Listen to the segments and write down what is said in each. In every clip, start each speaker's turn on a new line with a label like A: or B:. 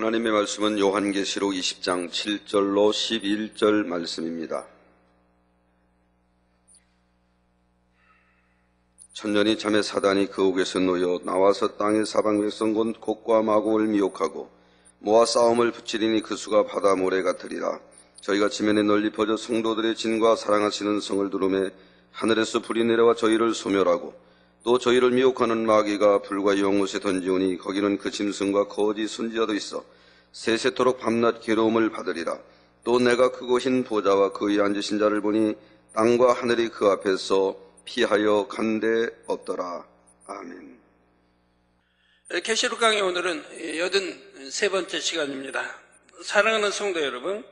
A: 하나님의 말씀은 요한계시록 20장 7절로 11절 말씀입니다. 천년이 잠에 사단이 그 옥에서 놓여 나와서 땅의 사방 백성 곧 곡과 마곡을 미혹하고 모아 싸움을 붙이리니 그 수가 바다 모래 같으리라. 저희가 지면에 널리 퍼져 성도들의 진과 사랑하시는 성을 두루매 하늘에서 불이 내려와 저희를 소멸하고 또 저희를 미혹하는 마귀가 불과 연못에 던지오니 거기는 그 짐승과 거짓 선지자도 있어 세세토록 밤낮 괴로움을 받으리라. 또 내가 크고 흰 보좌와 그의 앉으신 자를 보니 땅과 하늘이 그 앞에서 피하여 간데 없더라. 아멘.
B: 계시록 강의 오늘은 83번째 시간입니다. 사랑하는 성도 여러분,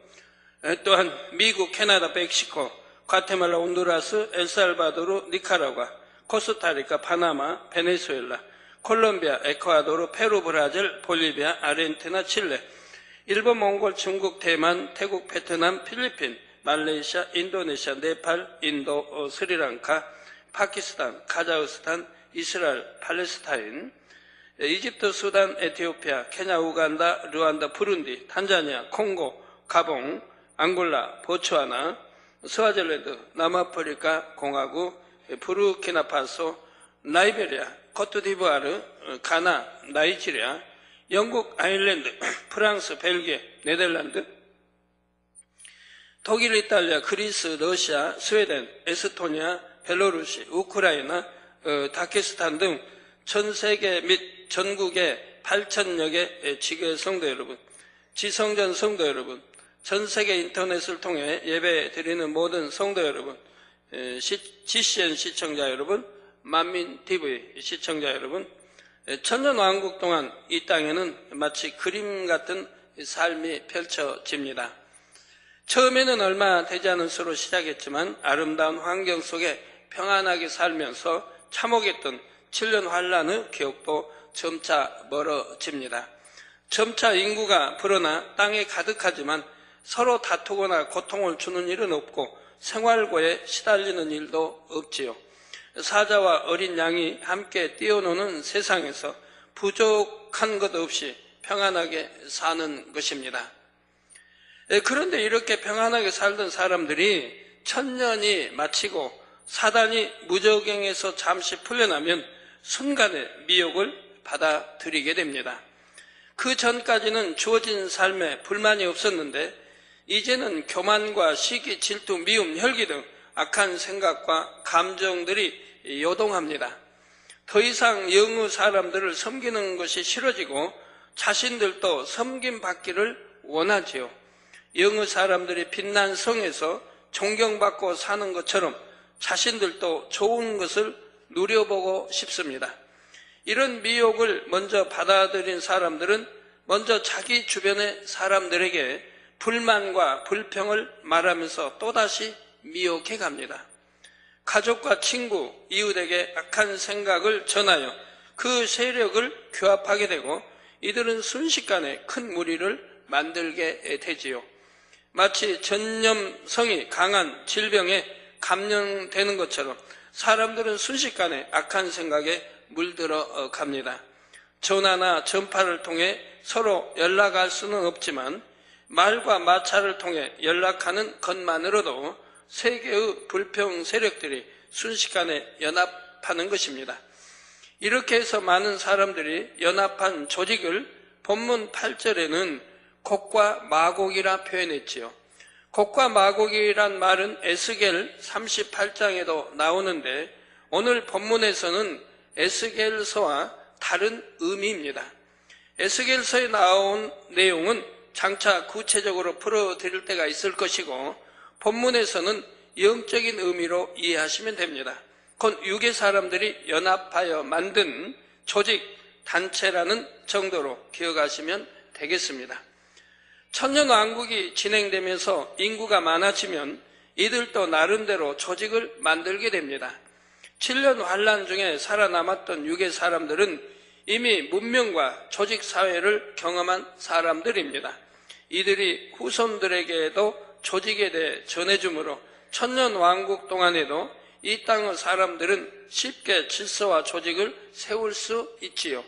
B: 또한 미국, 캐나다, 멕시코, 과테말라, 온두라스, 엘살바도르, 니카라과, 코스타리카, 파나마, 베네수엘라, 콜롬비아, 에콰도르, 페루, 브라질, 볼리비아, 아르헨티나, 칠레, 일본, 몽골, 중국, 대만, 태국, 베트남, 필리핀, 말레이시아, 인도네시아, 네팔, 인도, 스리랑카, 파키스탄, 카자흐스탄, 이스라엘, 팔레스타인, 이집트, 수단, 에티오피아, 케냐, 우간다, 르완다, 부룬디, 탄자니아, 콩고, 가봉, 앙골라, 보츠와나, 스와질랜드, 남아프리카 공화국, 부르키나파소, 라이베리아, 코트디부아르, 가나, 나이지리아, 영국, 아일랜드, 프랑스, 벨기에, 네덜란드, 독일, 이탈리아, 그리스, 러시아, 스웨덴, 에스토니아, 벨로루시, 우크라이나, 다케스탄 등 전 세계 및 전국의 8,000여 개 지교회 성도 여러분, 지성전 성도 여러분, 전 세계 인터넷을 통해 예배 드리는 모든 성도 여러분, GCN 시청자 여러분, 만민TV 시청자 여러분, 천년왕국 동안 이 땅에는 마치 그림 같은 삶이 펼쳐집니다. 처음에는 얼마 되지 않은 수로 시작했지만 아름다운 환경 속에 평안하게 살면서 참혹했던 7년 환란의 기억도 점차 멀어집니다. 점차 인구가 불어나 땅에 가득하지만 서로 다투거나 고통을 주는 일은 없고 생활고에 시달리는 일도 없지요. 사자와 어린 양이 함께 뛰어노는 세상에서 부족한 것 없이 평안하게 사는 것입니다. 그런데 이렇게 평안하게 살던 사람들이 천년이 마치고 사단이 무저갱에서 잠시 풀려나면 순간에 미혹을 받아들이게 됩니다. 그 전까지는 주어진 삶에 불만이 없었는데 이제는 교만과 시기, 질투, 미움, 혈기 등 악한 생각과 감정들이 요동합니다. 더 이상 영의 사람들을 섬기는 것이 싫어지고 자신들도 섬김받기를 원하지요. 영의 사람들이 빛난 성에서 존경받고 사는 것처럼 자신들도 좋은 것을 누려보고 싶습니다. 이런 미혹을 먼저 받아들인 사람들은 먼저 자기 주변의 사람들에게 불만과 불평을 말하면서 또다시 미혹해 갑니다. 가족과 친구, 이웃에게 악한 생각을 전하여 그 세력을 규합하게 되고 이들은 순식간에 큰 무리를 만들게 되지요. 마치 전염성이 강한 질병에 감염되는 것처럼 사람들은 순식간에 악한 생각에 물들어 갑니다. 전화나 전파를 통해 서로 연락할 수는 없지만 말과 마찰을 통해 연락하는 것만으로도 세계의 불평 세력들이 순식간에 연합하는 것입니다. 이렇게 해서 많은 사람들이 연합한 조직을 본문 8절에는 곡과 마곡이라 표현했지요. 곡과 마곡이란 말은 에스겔 38장에도 나오는데 오늘 본문에서는 에스겔서와 다른 의미입니다. 에스겔서에 나온 내용은 장차 구체적으로 풀어드릴 때가 있을 것이고 본문에서는 영적인 의미로 이해하시면 됩니다. 곧 유괴 사람들이 연합하여 만든 조직, 단체라는 정도로 기억하시면 되겠습니다. 천년왕국이 진행되면서 인구가 많아지면 이들도 나름대로 조직을 만들게 됩니다. 7년 환란 중에 살아남았던 유괴 사람들은 이미 문명과 조직사회를 경험한 사람들입니다. 이들이 후손들에게도 조직에 대해 전해주므로 천년왕국 동안에도 이 땅의 사람들은 쉽게 질서와 조직을 세울 수 있지요.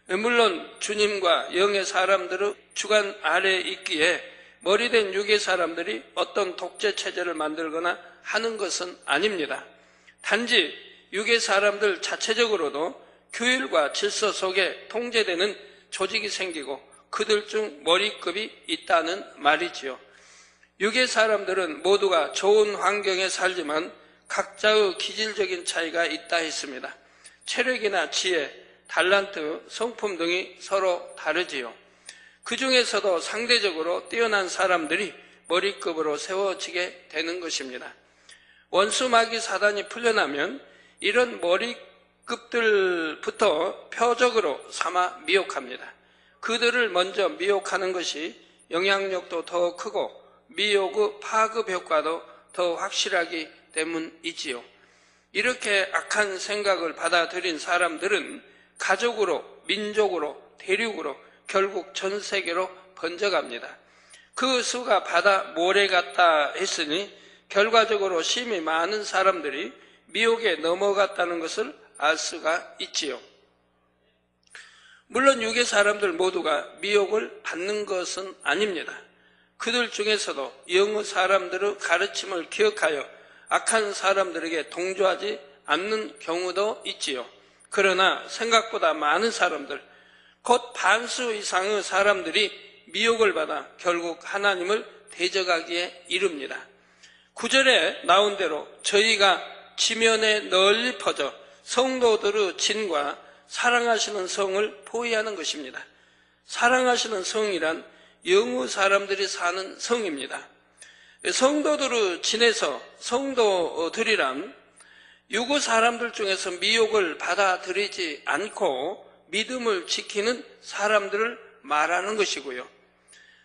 B: 물론 주님과 영의 사람들의 주관 아래에 있기에 머리된 육의 사람들이 어떤 독재 체제를 만들거나 하는 것은 아닙니다. 단지 육의 사람들 자체적으로도 규율과 질서 속에 통제되는 조직이 생기고 그들 중 머리급이 있다는 말이지요. 육의 사람들은 모두가 좋은 환경에 살지만 각자의 기질적인 차이가 있다 했습니다. 체력이나 지혜, 달란트, 성품 등이 서로 다르지요. 그 중에서도 상대적으로 뛰어난 사람들이 머리급으로 세워지게 되는 것입니다. 원수 마귀 사단이 풀려나면 이런 머리급들부터 표적으로 삼아 미혹합니다. 그들을 먼저 미혹하는 것이 영향력도 더 크고 미혹의 파급 효과도 더 확실하기 때문이지요. 이렇게 악한 생각을 받아들인 사람들은 가족으로, 민족으로, 대륙으로 결국 전 세계로 번져갑니다. 그 수가 바다 모래 같다 했으니 결과적으로 심히 많은 사람들이 미혹에 넘어갔다는 것을 알 수가 있지요. 물론 육의 사람들 모두가 미혹을 받는 것은 아닙니다. 그들 중에서도 영의 사람들의 가르침을 기억하여 악한 사람들에게 동조하지 않는 경우도 있지요. 그러나 생각보다 많은 사람들, 곧 반수 이상의 사람들이 미혹을 받아 결국 하나님을 대적하기에 이릅니다. 9절에 나온 대로 저희가 지면에 널리 퍼져 성도들의 진과 사랑하시는 성을 포위하는 것입니다. 사랑하시는 성이란 영의 사람들이 사는 성입니다. 성도들의 진에서 성도들이란 육의 사람들 중에서 미혹을 받아들이지 않고 믿음을 지키는 사람들을 말하는 것이고요.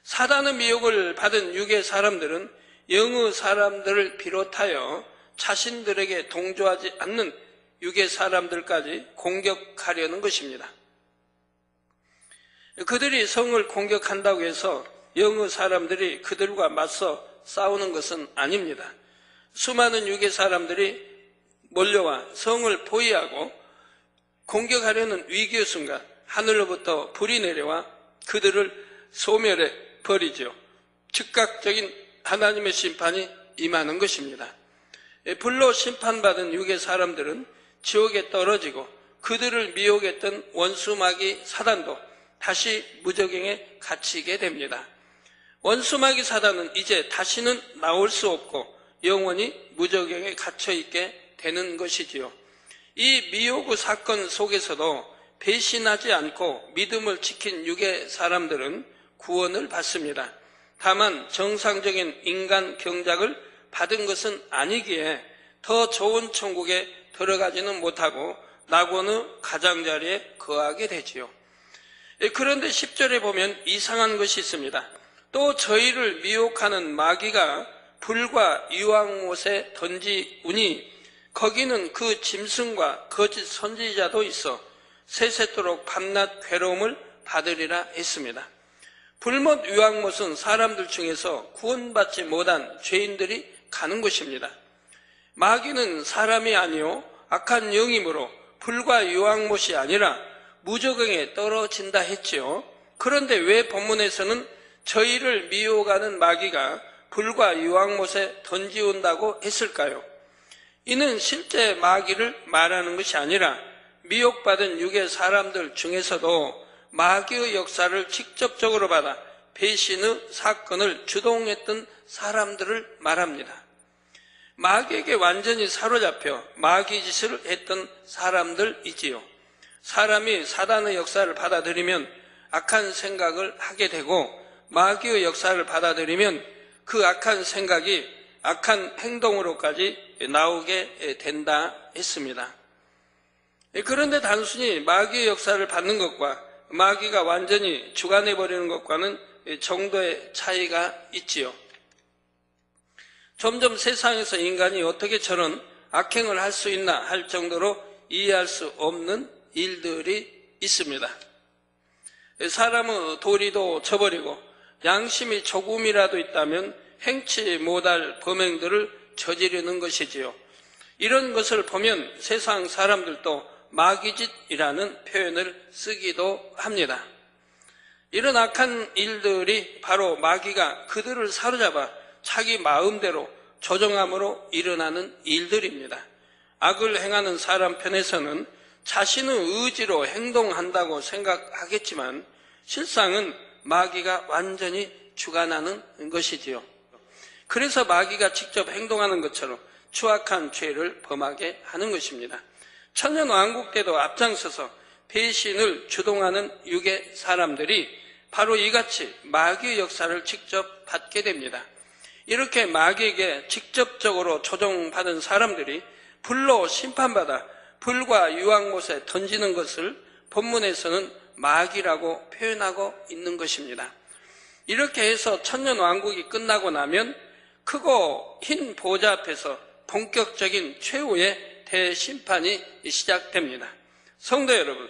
B: 사단의 미혹을 받은 육의 사람들은 영의 사람들을 비롯하여 자신들에게 동조하지 않는 육의 사람들까지 공격하려는 것입니다. 그들이 성을 공격한다고 해서 영의 사람들이 그들과 맞서 싸우는 것은 아닙니다. 수많은 육의 사람들이 몰려와 성을 포위하고 공격하려는 위기의 순간 하늘로부터 불이 내려와 그들을 소멸해 버리죠. 즉각적인 하나님의 심판이 임하는 것입니다. 불로 심판받은 육의 사람들은 지옥에 떨어지고 그들을 미혹했던 원수마귀 사단도 다시 무저갱에 갇히게 됩니다. 원수마귀 사단은 이제 다시는 나올 수 없고 영원히 무저갱에 갇혀있게 되는 것이지요. 이 미혹의 사건 속에서도 배신하지 않고 믿음을 지킨 육의 사람들은 구원을 받습니다. 다만 정상적인 인간 경작을 받은 것은 아니기에 더 좋은 천국에 들어가지는 못하고 낙원의 가장자리에 거하게 되지요. 그런데 10절에 보면 이상한 것이 있습니다. 또 저희를 미혹하는 마귀가 불과 유황못에 던지우니 거기는 그 짐승과 거짓 선지자도 있어 세세토록 밤낮 괴로움을 받으리라 했습니다. 불못 유황못은 사람들 중에서 구원받지 못한 죄인들이 가는 곳입니다. 마귀는 사람이 아니요 악한 영이므로 불과 유황못이 아니라 무저갱에 떨어진다 했지요. 그런데 왜 본문에서는 저희를 미혹하는 마귀가 불과 유황못에 던지온다고 했을까요? 이는 실제 마귀를 말하는 것이 아니라 미혹받은 육의 사람들 중에서도 마귀의 역사를 직접적으로 받아 배신의 사건을 주동했던 사람들을 말합니다. 마귀에게 완전히 사로잡혀 마귀 짓을 했던 사람들이지요. 사람이 사단의 역사를 받아들이면 악한 생각을 하게 되고 마귀의 역사를 받아들이면 그 악한 생각이 악한 행동으로까지 나오게 된다 했습니다. 그런데 단순히 마귀의 역사를 받는 것과 마귀가 완전히 주관해버리는 것과는 정도의 차이가 있지요. 점점 세상에서 인간이 어떻게 저런 악행을 할 수 있나 할 정도로 이해할 수 없는 일들이 있습니다. 사람의 도리도 저버리고 양심이 조금이라도 있다면 행치 못할 범행들을 저지르는 것이지요. 이런 것을 보면 세상 사람들도 마귀짓이라는 표현을 쓰기도 합니다. 이런 악한 일들이 바로 마귀가 그들을 사로잡아 자기 마음대로 조종함으로 일어나는 일들입니다. 악을 행하는 사람 편에서는 자신의 의지로 행동한다고 생각하겠지만 실상은 마귀가 완전히 주관하는 것이지요. 그래서 마귀가 직접 행동하는 것처럼 추악한 죄를 범하게 하는 것입니다. 천년왕국 때도 앞장서서 배신을 주동하는 육의 사람들이 바로 이같이 마귀의 역사를 직접 받게 됩니다. 이렇게 마귀에게 직접적으로 조종받은 사람들이 불로 심판받아 불과 유황못에 던지는 것을 본문에서는 마귀라고 표현하고 있는 것입니다. 이렇게 해서 천년왕국이 끝나고 나면 크고 흰 보좌 앞에서 본격적인 최후의 대심판이 시작됩니다. 성도 여러분,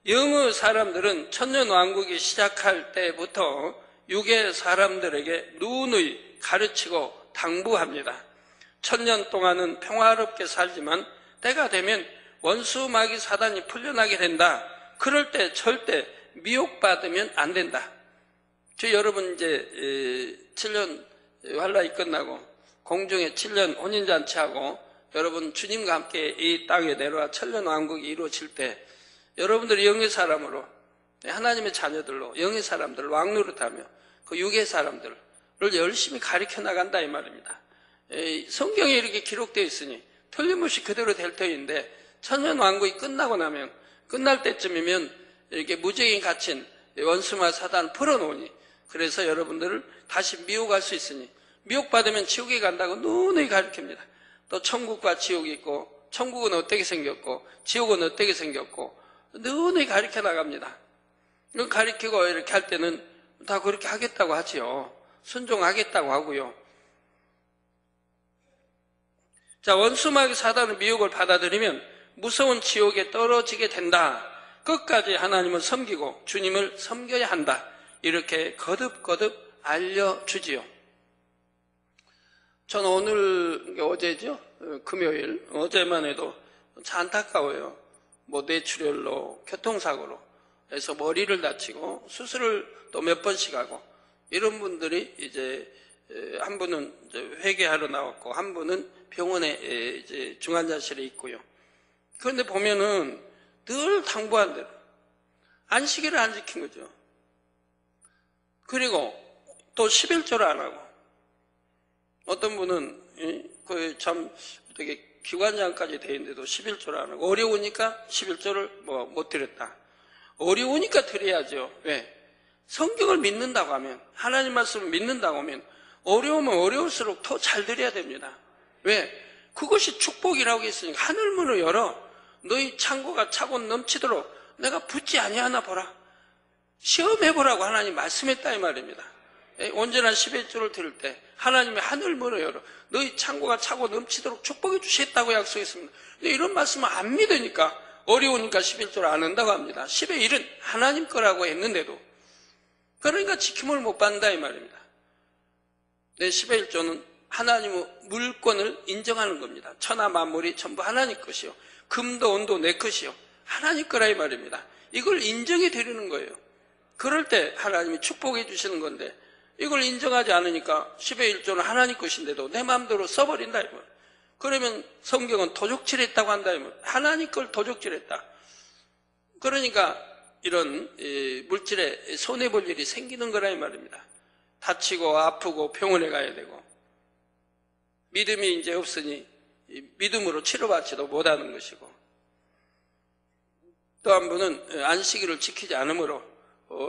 B: 영의 사람들은 천년왕국이 시작할 때부터 육의 사람들에게 누누이 가르치고 당부합니다. 천년 동안은 평화롭게 살지만 때가 되면 원수 마귀 사단이 풀려나게 된다. 그럴 때 절대 미혹받으면 안 된다. 여러분 이제 7년 환란이 끝나고 공중에 7년 혼인잔치하고 여러분 주님과 함께 이 땅에 내려와 천년왕국이 이루어질 때 여러분들이 영의 사람으로 하나님의 자녀들로 영의 사람들을 왕노릇하며 그 육의 사람들을 열심히 가르쳐 나간다 이 말입니다. 성경에 이렇게 기록되어 있으니 틀림없이 그대로 될 터인데 천년왕국이 끝나고 나면 끝날 때쯤이면 이렇게 무적인 갇힌 원수마 사단 풀어놓으니 그래서 여러분들을 다시 미혹할 수 있으니 미혹받으면 지옥에 간다고 누누이 가르칩니다. 또 천국과 지옥이 있고 천국은 어떻게 생겼고 지옥은 어떻게 생겼고 누누이 가르쳐 나갑니다. 가르치고 이렇게 할 때는 다 그렇게 하겠다고 하지요. 순종하겠다고 하고요. 자, 원수마귀 사단의 미혹을 받아들이면 무서운 지옥에 떨어지게 된다. 끝까지 하나님을 섬기고 주님을 섬겨야 한다. 이렇게 거듭거듭 알려주지요. 저는 오늘, 어제죠? 금요일, 어제만 해도 참 안타까워요. 뇌출혈로, 교통사고로 해서 머리를 다치고 수술을 또 몇 번씩 하고 이런 분들이 이제 한 분은 이제 회개하러 나왔고 한 분은 병원에 이제 중환자실에 있고요. 그런데 보면은 늘 당부한 대로 안식일을 안 지킨 거죠. 그리고 또 11조를 안 하고 어떤 분은 참 되게 기관장까지 돼 있는데도 11조를 안 하고 어려우니까 11조를 못 드렸다. 어려우니까 드려야죠. 왜? 성경을 믿는다고 하면 하나님 말씀을 믿는다고 하면 어려우면 어려울수록 더 잘 드려야 됩니다. 왜? 그것이 축복이라고 했으니까 하늘문을 열어 너희 창고가 차고 넘치도록 내가 붓지 아니하나 보라. 시험해보라고 하나님 말씀했다 이 말입니다. 언제나 11조를 드릴 때 하나님의 하늘문을 열어 너희 창고가 차고 넘치도록 축복해 주셨다고 약속했습니다. 근데 이런 말씀을 안 믿으니까 어려우니까 11조를 안 한다고 합니다. 10의 1은 하나님 거라고 했는데도 그러니까 지킴을 못 받는다 이 말입니다. 내 10의 1조는 하나님의 물권을 인정하는 겁니다. 천하 만물이 전부 하나님 것이요 금도 온도 내 것이요 하나님 거라 이 말입니다. 이걸 인정해 드리는 거예요. 그럴 때 하나님이 축복해 주시는 건데 이걸 인정하지 않으니까 10의 1조는 하나님 것인데도 내 마음대로 써버린다 이 말. 그러면 성경은 도적질했다고 한다 이 말. 하나님 걸 도적질했다. 그러니까 이런 물질에 손해볼 일이 생기는 거라 이 말입니다. 다치고 아프고 병원에 가야 되고 믿음이 이제 없으니 믿음으로 치료받지도 못하는 것이고 또 한 분은 안식일을 지키지 않으므로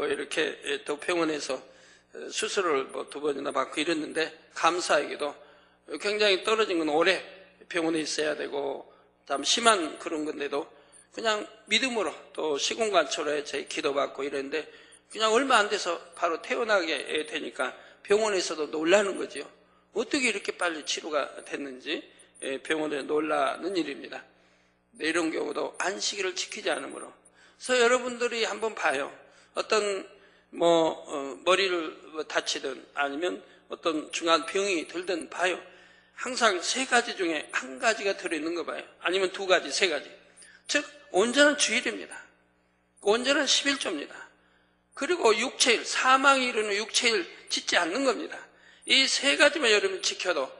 B: 이렇게 또 병원에서 수술을 2번이나 받고 이랬는데 감사하게도 굉장히 떨어진 건 오래 병원에 있어야 되고 참 심한 그런 건데도 그냥 믿음으로 또 시공간초로에 제 기도받고 이랬는데 그냥 얼마 안 돼서 바로 태어나게 되니까 병원에서도 놀라는 거죠. 어떻게 이렇게 빨리 치료가 됐는지 병원에 놀라는 일입니다. 이런 경우도 안식일을 지키지 않으므로. 그래서 여러분들이 한번 봐요. 어떤 머리를 다치든 아니면 어떤 중한 병이 들든 봐요. 항상 3가지 중에 1가지가 들어있는 거 봐요. 아니면 2가지, 3가지. 즉 온전한 주일입니다. 온전한 11조입니다. 그리고 육체일, 사망이 이르는 육체일 짓지 않는 겁니다. 이 세 가지만 여러분 지켜도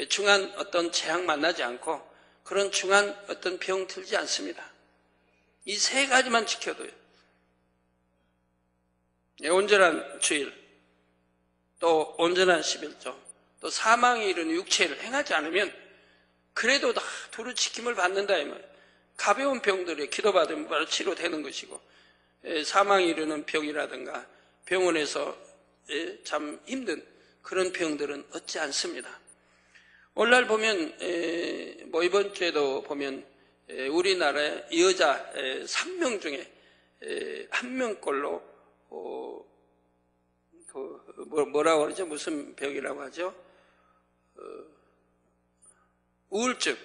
B: 중한 어떤 재앙 만나지 않고 그런 중한 어떤 병 들지 않습니다. 이 세 가지만 지켜도요. 온전한 주일, 또 온전한 11조, 또 사망이 이르는 육체를 행하지 않으면 그래도 다 두루 지킴을 받는다 이 말이에요. 가벼운 병들이 기도받으면 바로 치료되는 것이고, 사망이 이르는 병이라든가 병원에서 참 힘든 그런 병들은 얻지 않습니다. 오늘날 보면 이번 주에도 보면 우리나라의 여자 3명 중에 1명꼴로 뭐라고 그러죠? 무슨 병이라고 하죠? 우울증.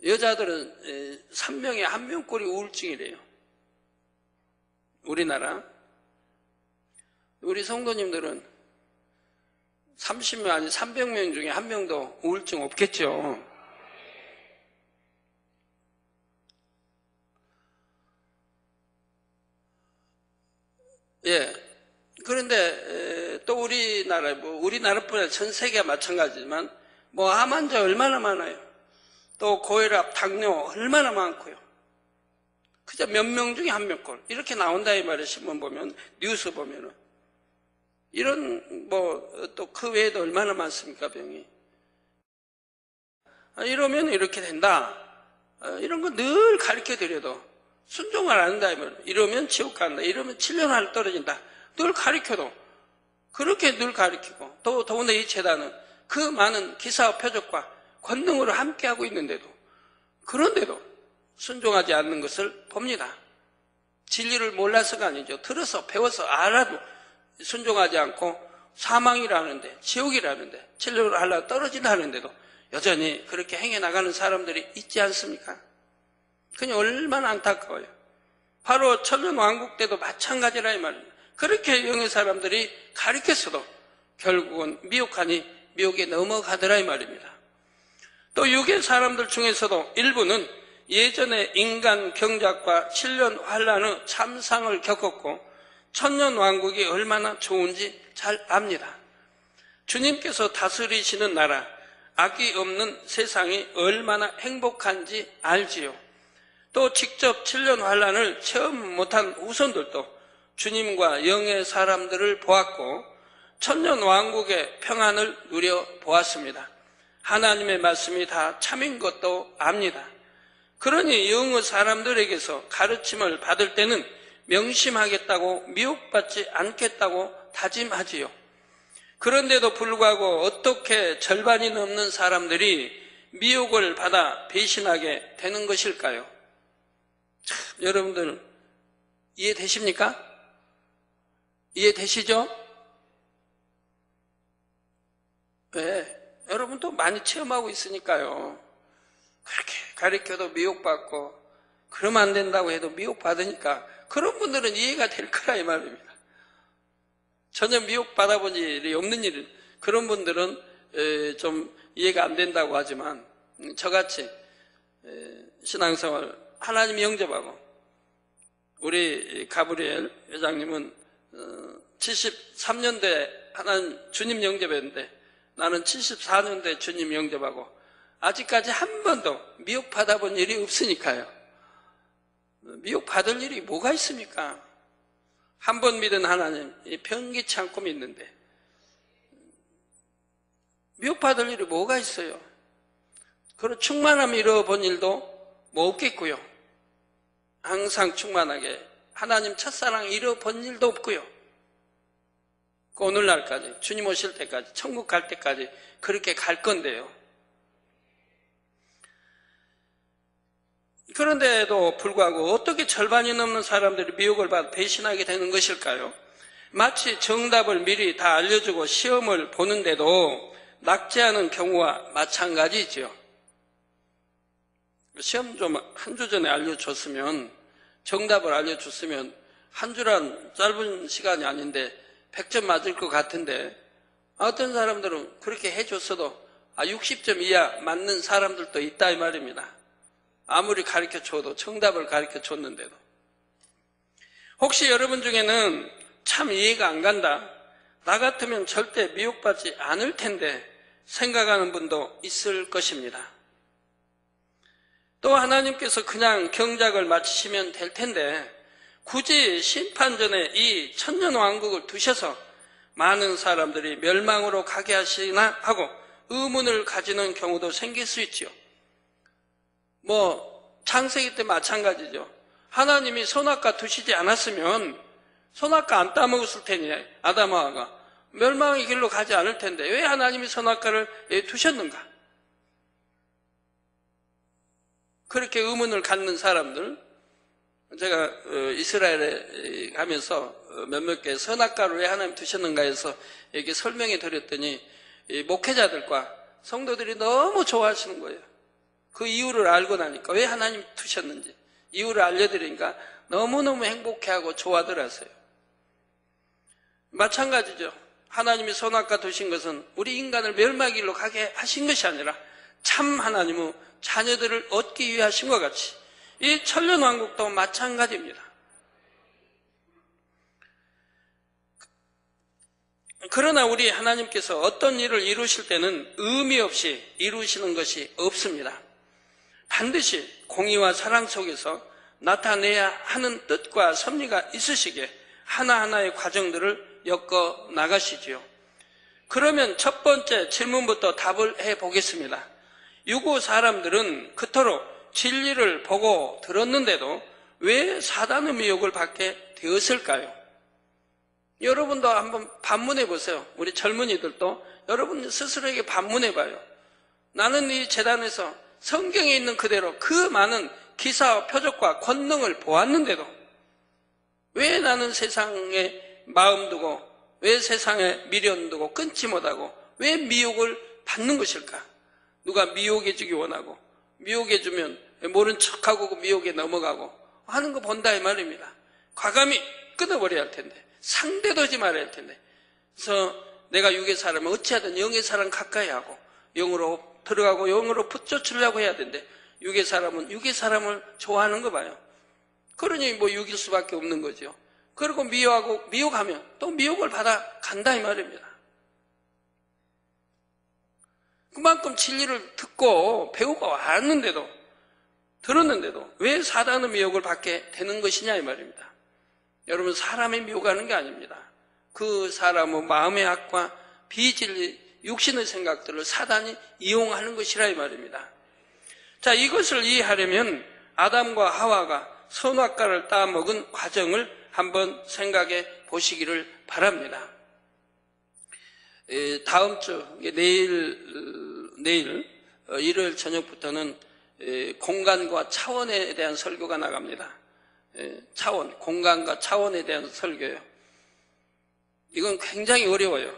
B: 여자들은 3명에 1명꼴이 우울증이래요. 우리나라. 우리 성도님들은 30명 아니 300명 중에 1명도 우울증 없겠죠. 예. 그런데 또 우리나라 우리나라뿐 아니라 전 세계가 마찬가지지만 암 환자 얼마나 많아요. 또 고혈압, 당뇨 얼마나 많고요. 그저 몇 명 중에 1명꼴 이렇게 나온다 이 말이에요. 신문 보면, 뉴스 보면은. 이런 또 그 외에도 얼마나 많습니까, 병이. 이러면 이렇게 된다. 이런 거 늘 가르쳐 드려도 순종을 안 한다 이 말이에요. 이러면 지옥 간다. 이러면 7년 안에 떨어진다. 늘 가르쳐도 그렇게 늘 가르치고, 또 더군다나 이 재단은 그 많은 기사와 표적과 권능으로 함께하고 있는데도, 그런데도 순종하지 않는 것을 봅니다. 진리를 몰라서가 아니죠. 들어서 배워서 알아도 순종하지 않고 사망이라는데, 지옥이라는데, 진료를 하려고 떨어진다는데도 여전히 그렇게 행해 나가는 사람들이 있지 않습니까? 그냥 얼마나 안타까워요. 바로 천년왕국 때도 마찬가지라 이 말입니다. 그렇게 영의 사람들이 가르쳤어도 결국은 미혹하니 미혹에 넘어가더라 이 말입니다. 또 육의 사람들 중에서도 일부는 예전에 인간 경작과 7년 환란의 참상을 겪었고 천년왕국이 얼마나 좋은지 잘 압니다. 주님께서 다스리시는 나라, 악이 없는 세상이 얼마나 행복한지 알지요. 또 직접 7년 환란을 체험 못한 후손들도 주님과 영의 사람들을 보았고 천년왕국의 평안을 누려보았습니다. 하나님의 말씀이 다 참인 것도 압니다. 그러니 영의 사람들에게서 가르침을 받을 때는 명심하겠다고, 미혹받지 않겠다고 다짐하지요. 그런데도 불구하고 어떻게 절반이 넘는 사람들이 미혹을 받아 배신하게 되는 것일까요? 참, 여러분들 이해되십니까? 이해되시죠? 네, 여러분도 많이 체험하고 있으니까요. 그렇게 가르쳐도 미혹받고, 그러면 안 된다고 해도 미혹받으니까 그런 분들은 이해가 될 거라 이 말입니다. 전혀 미혹받아본 일이 없는 일은, 그런 분들은 좀 이해가 안 된다고 하지만, 저같이 신앙생활 하나님 영접하고, 우리 가브리엘 회장님은 73년대 하나님 주님 영접했는데, 나는 74년대 주님 영접하고 아직까지 한 번도 미혹받아 본 일이 없으니까요. 미혹받을 일이 뭐가 있습니까? 한 번 믿은 하나님 변기치 않고 믿는데 미혹받을 일이 뭐가 있어요? 그런 충만함 잃어본 일도 뭐 없겠고요. 항상 충만하게 하나님 첫사랑 잃어본 일도 없고요. 그 오늘날까지, 주님 오실 때까지, 천국 갈 때까지 그렇게 갈 건데요. 그런데도 불구하고 어떻게 절반이 넘는 사람들이 미혹을 받아 배신하게 되는 것일까요? 마치 정답을 미리 다 알려주고 시험을 보는데도 낙제하는 경우와 마찬가지죠. 시험 좀 한 주 전에 알려줬으면, 정답을 알려줬으면 한 주란 짧은 시간이 아닌데 100점 맞을 것 같은데, 어떤 사람들은 그렇게 해줬어도 60점 이하 맞는 사람들도 있다 이 말입니다. 아무리 가르쳐줘도, 정답을 가르쳐줬는데도. 혹시 여러분 중에는 참 이해가 안 간다, 나 같으면 절대 미혹받지 않을 텐데 생각하는 분도 있을 것입니다. 또 하나님께서 그냥 경작을 마치시면 될 텐데 굳이 심판전에 이 천년왕국을 두셔서 많은 사람들이 멸망으로 가게 하시나 하고 의문을 가지는 경우도 생길 수 있죠. 창세기 때 마찬가지죠. 하나님이 선악과 두시지 않았으면 선악과 안 따먹었을 테니 아담과 하와가 멸망의 길로 가지 않을 텐데 왜 하나님이 선악과를 두셨는가? 그렇게 의문을 갖는 사람들, 제가 이스라엘에 가면서 몇몇 개 선악과를 왜 하나님 두셨는가 해서 이렇게 설명해 드렸더니 목회자들과 성도들이 너무 좋아하시는 거예요. 그 이유를 알고 나니까, 왜 하나님 두셨는지 이유를 알려드리니까 너무너무 행복해하고 좋아들 하세요. 마찬가지죠. 하나님이 선악과 두신 것은 우리 인간을 멸망길로 가게 하신 것이 아니라 참 하나님의 자녀들을 얻기 위해 하신 것 같이 이 천년왕국도 마찬가지입니다. 그러나 우리 하나님께서 어떤 일을 이루실 때는 의미 없이 이루시는 것이 없습니다. 반드시 공의와 사랑 속에서 나타내야 하는 뜻과 섭리가 있으시기에 하나하나의 과정들을 엮어 나가시지요. 그러면 첫 번째 질문부터 답을 해보겠습니다. 유고 사람들은 그토록 진리를 보고 들었는데도 왜 사단의 미혹을 받게 되었을까요? 여러분도 한번 반문해 보세요. 우리 젊은이들도 여러분 스스로에게 반문해 봐요. 나는 이 재단에서 성경에 있는 그대로 그 많은 기사와 표적과 권능을 보았는데도 왜 나는 세상에 마음 두고, 왜 세상에 미련 두고 끊지 못하고 왜 미혹을 받는 것일까? 누가 미혹해 주기 원하고 미혹해 주면 모른 척하고 그 미혹에 넘어가고 하는 거 본다 이 말입니다. 과감히 끊어버려야 할 텐데, 상대도 하지 말아야 할 텐데. 그래서 내가 육의 사람은 어찌하든 영의 사람 가까이 하고 영으로 들어가고 영으로 붙여주려고 해야 되는데 육의 사람은 육의 사람을 좋아하는 거 봐요. 그러니 육일 수밖에 없는 거죠. 그리고 미혹하면 또 미혹을 받아 간다 이 말입니다. 그만큼 진리를 듣고 배우고 왔는데도, 들었는데도 왜 사단의 미혹을 받게 되는 것이냐 이 말입니다. 여러분, 사람이 미혹하는 게 아닙니다. 그 사람의 마음의 악과 비진리, 육신의 생각들을 사단이 이용하는 것이라 이 말입니다. 자, 이것을 이해하려면 아담과 하와가 선악과를 따먹은 과정을 한번 생각해 보시기를 바랍니다. 다음 주, 내일 일요일 저녁부터는 공간과 차원에 대한 설교가 나갑니다. 차원, 공간과 차원에 대한 설교예요. 이건 굉장히 어려워요.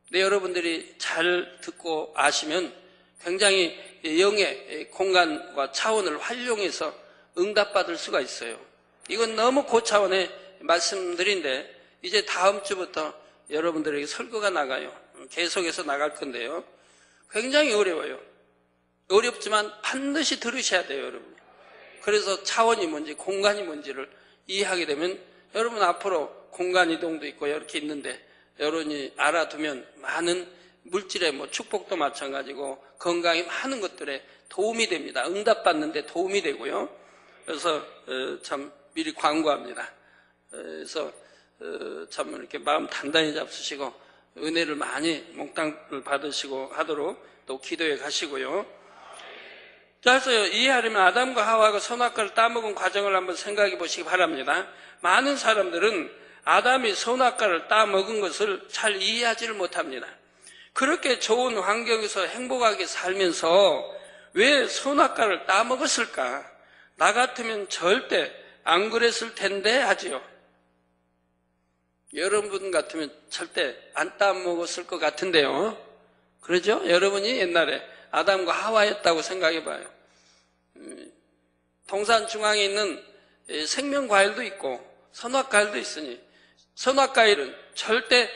B: 근데 여러분들이 잘 듣고 아시면 굉장히 영의 공간과 차원을 활용해서 응답받을 수가 있어요. 이건 너무 고차원의 말씀들인데 이제 다음 주부터 여러분들에게 설교가 나가요. 계속해서 나갈 건데요. 굉장히 어려워요. 어렵지만 반드시 들으셔야 돼요, 여러분. 그래서 차원이 뭔지 공간이 뭔지를 이해하게 되면 여러분 앞으로 공간 이동도 있고 이렇게 있는데 여러분이 알아두면 많은 물질의 축복도 마찬가지고 건강이 많은 것들에 도움이 됩니다. 응답받는 데 도움이 되고요. 그래서 참 미리 광고합니다. 그래서 참 이렇게 마음 단단히 잡수시고 은혜를 많이 몽땅을 받으시고 하도록 또 기도해 가시고요. 자, 그래서 이해하려면 아담과 하와가 선악과를 따먹은 과정을 한번 생각해 보시기 바랍니다. 많은 사람들은 아담이 선악과를 따먹은 것을 잘 이해하지를 못합니다. 그렇게 좋은 환경에서 행복하게 살면서 왜 선악과를 따먹었을까? 나 같으면 절대 안 그랬을 텐데 하지요. 여러분 같으면 절대 안 따먹었을 것 같은데요. 그러죠? 여러분이 옛날에 아담과 하와였다고 생각해 봐요. 동산 중앙에 있는 생명과일도 있고 선악과일도 있으니 선악과일은 절대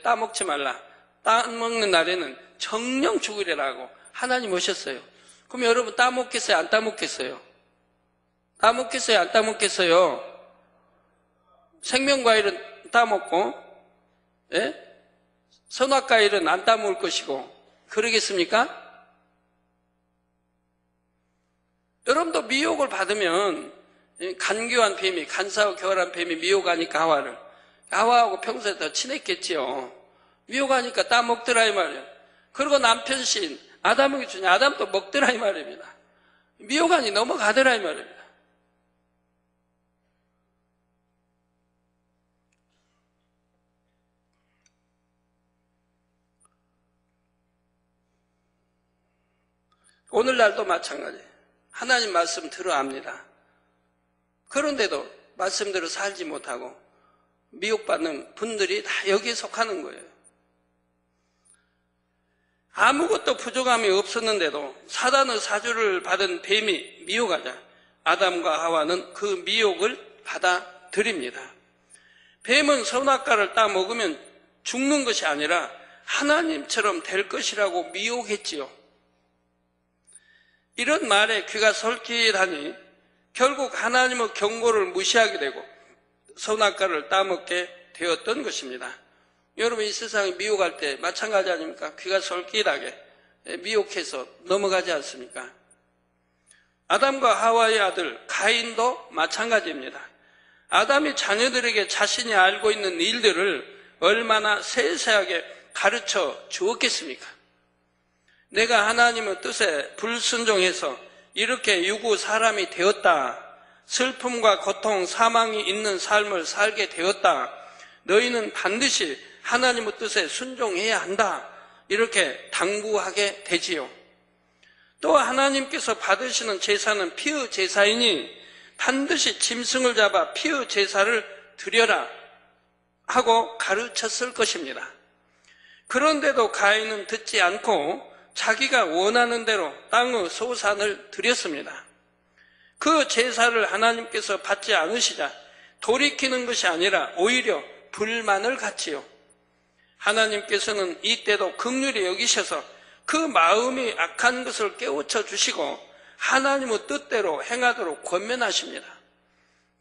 B: 따먹지 말라. 따먹는 날에는 정령 죽으리라고 하나님 오셨어요. 그럼 여러분 따먹겠어요? 안 따먹겠어요? 따먹겠어요? 안 따먹겠어요? 생명과일은 따먹고, 예? 선악과일은 안 따먹을 것이고, 그러겠습니까? 여러분도 미혹을 받으면 간교한 뱀이, 간사하고 교활한 뱀이 미혹하니까 하와하고 평소에 더 친했겠지요. 미혹하니까 따먹더라 이 말이에요. 그리고 남편 신 아담에게 주니 아담도 먹더라 이 말입니다. 미혹하니 넘어가더라 이 말입니다. 오늘날도 마찬가지예요. 하나님 말씀 들어 압니다. 그런데도 말씀대로 살지 못하고 미혹받는 분들이 다 여기에 속하는 거예요. 아무것도 부족함이 없었는데도 사단의 사주를 받은 뱀이 미혹하자 아담과 하와는 그 미혹을 받아들입니다. 뱀은 선악과를 따먹으면 죽는 것이 아니라 하나님처럼 될 것이라고 미혹했지요. 이런 말에 귀가 솔깃하니 결국 하나님의 경고를 무시하게 되고 선악과를 따먹게 되었던 것입니다. 여러분 이 세상에 미혹할 때 마찬가지 아닙니까? 귀가 솔깃하게 미혹해서 넘어가지 않습니까? 아담과 하와의 아들 가인도 마찬가지입니다. 아담이 자녀들에게 자신이 알고 있는 일들을 얼마나 세세하게 가르쳐 주었겠습니까? 내가 하나님의 뜻에 불순종해서 이렇게 유구 사람이 되었다. 슬픔과 고통, 사망이 있는 삶을 살게 되었다. 너희는 반드시 하나님의 뜻에 순종해야 한다. 이렇게 당부하게 되지요. 또 하나님께서 받으시는 제사는 피의 제사이니 반드시 짐승을 잡아 피의 제사를 드려라 하고 가르쳤을 것입니다. 그런데도 가인은 듣지 않고 자기가 원하는 대로 땅의 소산을 드렸습니다. 그 제사를 하나님께서 받지 않으시자 돌이키는 것이 아니라 오히려 불만을 갖지요. 하나님께서는 이때도 긍휼히 여기셔서 그 마음이 악한 것을 깨우쳐 주시고 하나님의 뜻대로 행하도록 권면하십니다.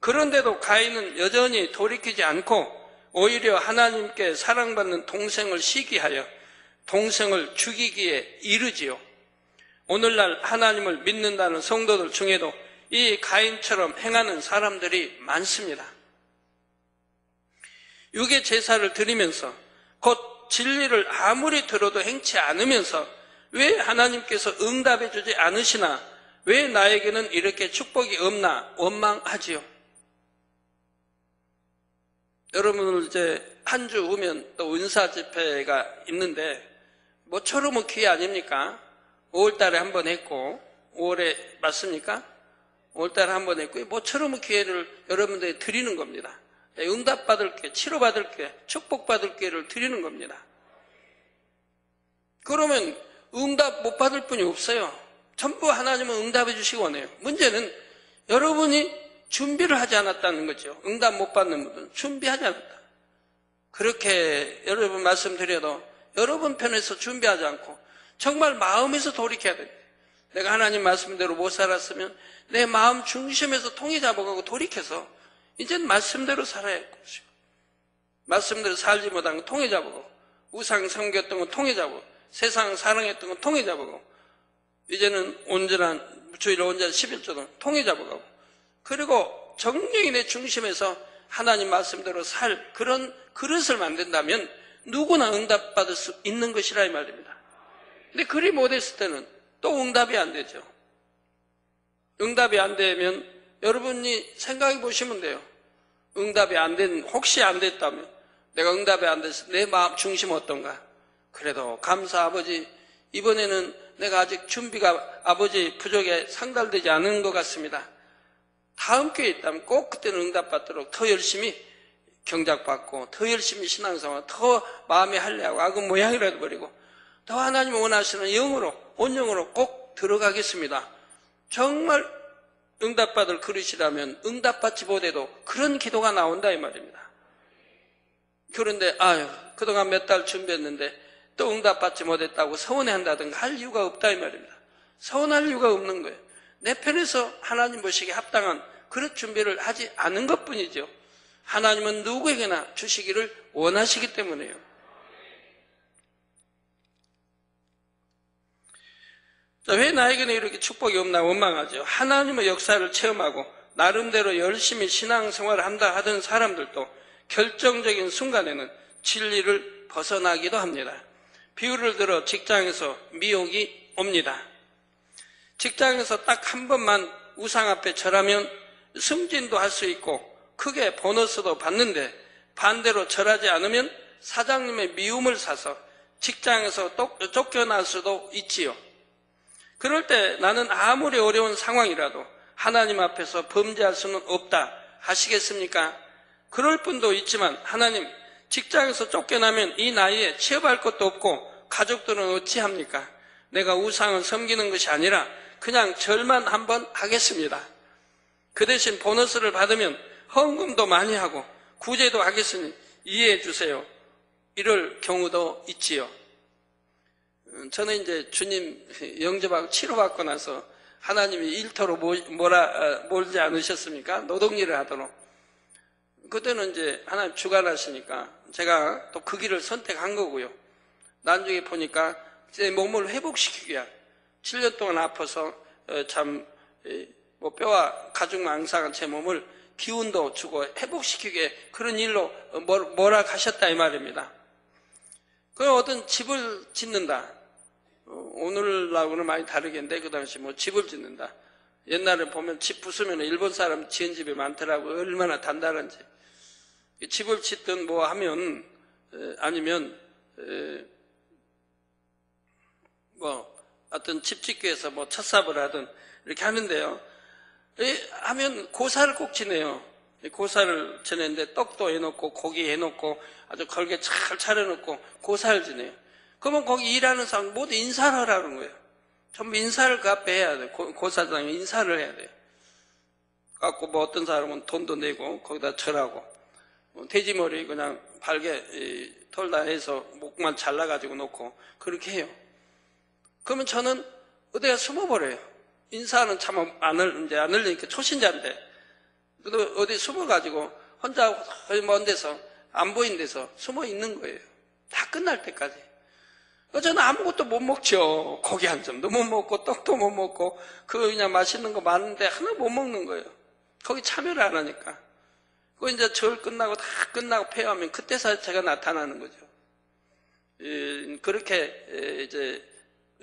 B: 그런데도 가인은 여전히 돌이키지 않고 오히려 하나님께 사랑받는 동생을 시기하여 동생을 죽이기에 이르지요. 오늘날 하나님을 믿는다는 성도들 중에도 이 가인처럼 행하는 사람들이 많습니다. 육의 제사를 드리면서 곧 진리를 아무리 들어도 행치 않으면서 왜 하나님께서 응답해 주지 않으시나, 왜 나에게는 이렇게 축복이 없나 원망하지요. 여러분 이제 한 주 후면 또 은사 집회가 있는데 모처럼 기회 아닙니까? 5월달에 한 번 했고 5월에 맞습니까? 5월달에 한 번 했고 모처럼 기회를 여러분들이 드리는 겁니다. 응답받을 기회, 치료받을 기회, 축복받을 기회를 드리는 겁니다. 그러면 응답 못 받을 분이 없어요. 전부 하나님은 응답해 주시기 원해요. 문제는 여러분이 준비를 하지 않았다는 거죠. 응답 못 받는 분은 준비하지 않았다. 그렇게 여러분 말씀드려도 여러분 편에서 준비하지 않고 정말 마음에서 돌이켜야 됩니다. 내가 하나님 말씀대로 못 살았으면 내 마음 중심에서 통해 잡아가고 돌이켜서 이제는 말씀대로 살아야 할 것이고, 말씀대로 살지 못한 건 통해 잡아가고, 우상 섬겼던 건 통해 잡아가고, 세상 사랑했던 건 통해 잡아가고, 이제는 온전한 주일 온전한 11조도 통해 잡아가고, 그리고 정령이 내 중심에서 하나님 말씀대로 살 그런 그릇을 만든다면 누구나 응답받을 수 있는 것이라 이 말입니다. 근데 그리 못했을 때는 또 응답이 안 되죠. 응답이 안 되면 여러분이 생각해 보시면 돼요. 응답이 안 된, 혹시 안 됐다면, 내가 응답이 안 돼서 내 마음 중심 어떤가? 그래도 감사 아버지, 이번에는 내가 아직 준비가 아버지 부족에 상달되지 않은 것 같습니다. 다음 기회에 있다면 꼭 그때는 응답받도록 더 열심히 경작받고 더 열심히 신앙생활, 더 마음에 할례하고 악은 모양이라도 버리고 더 하나님 원하시는 영으로, 온영으로 꼭 들어가겠습니다. 정말 응답받을 그릇이라면 응답받지 못해도 그런 기도가 나온다 이 말입니다. 그런데 그동안 몇 달 준비했는데 또 응답받지 못했다고 서운해한다든가 할 이유가 없다 이 말입니다. 서운할 이유가 없는 거예요. 내 편에서 하나님 보시기에 합당한 그릇 준비를 하지 않은 것뿐이죠. 하나님은 누구에게나 주시기를 원하시기 때문에요. 자, 왜 나에게는 이렇게 축복이 없나 원망하죠. 하나님의 역사를 체험하고 나름대로 열심히 신앙생활을 한다 하던 사람들도 결정적인 순간에는 진리를 벗어나기도 합니다. 비유를 들어 직장에서 미혹이 옵니다. 직장에서 딱 한 번만 우상 앞에 절하면 승진도 할 수 있고 크게 보너스도 받는데 반대로 절하지 않으면 사장님의 미움을 사서 직장에서 쫓겨날 수도 있지요. 그럴 때 나는 아무리 어려운 상황이라도 하나님 앞에서 범죄할 수는 없다 하시겠습니까? 그럴 분도 있지만 하나님, 직장에서 쫓겨나면 이 나이에 취업할 것도 없고 가족들은 어찌합니까? 내가 우상을 섬기는 것이 아니라 그냥 절만 한번 하겠습니다. 그 대신 보너스를 받으면 헌금도 많이 하고 구제도 하겠으니 이해해 주세요. 이럴 경우도 있지요. 저는 이제 주님 영접하고 치료받고 나서 하나님이 일터로 몰지 않으셨습니까? 노동일을 하도록. 그때는 이제 하나님 주관하시니까 제가 또 그 길을 선택한 거고요. 나중에 보니까 제 몸을 회복시키기 위한 7년 동안 아파서 참 뼈와 가죽 망상한 제 몸을 기운도 주고 회복시키기 위해 그런 일로 몰아가셨다 이 말입니다. 그 어떤 집을 짓는다. 오늘하고는 많이 다르겠는데 그 당시 집을 짓는다. 옛날에 보면 집 부수면 일본 사람 지은 집이 많더라고요. 얼마나 단단한지. 집을 짓든 뭐 하면 아니면 어떤 집 짓기 위해서 첫삽을 하든 이렇게 하는데요. 하면 고사를 꼭 지내요. 고사를 지내는데 떡도 해놓고 고기 해놓고 아주 걸게 잘 차려놓고 고사를 지내요. 그러면 거기 일하는 사람 모두 인사를 하라는 거예요. 전부 인사를 그 앞에 해야 돼요. 고사장에 인사를 해야 돼요. 갖고 어떤 사람은 돈도 내고 거기다 절하고 돼지머리 그냥 발게 털다 해서 목만 잘라가지고 놓고 그렇게 해요. 그러면 저는 어디가 숨어버려요. 인사는 참 안 하려니까 초신자인데 어디 숨어가지고 혼자 먼 데서 안 보이는 데서 숨어 있는 거예요. 다 끝날 때까지. 저는 아무것도 못 먹죠. 고기 한 점도 못 먹고 떡도 못 먹고 그냥 맛있는 거 많은데 하나 못 먹는 거예요. 거기 참여를 안 하니까. 그 이제 절 끝나고 다 끝나고 폐하면 그때서 제가 나타나는 거죠. 그렇게 이제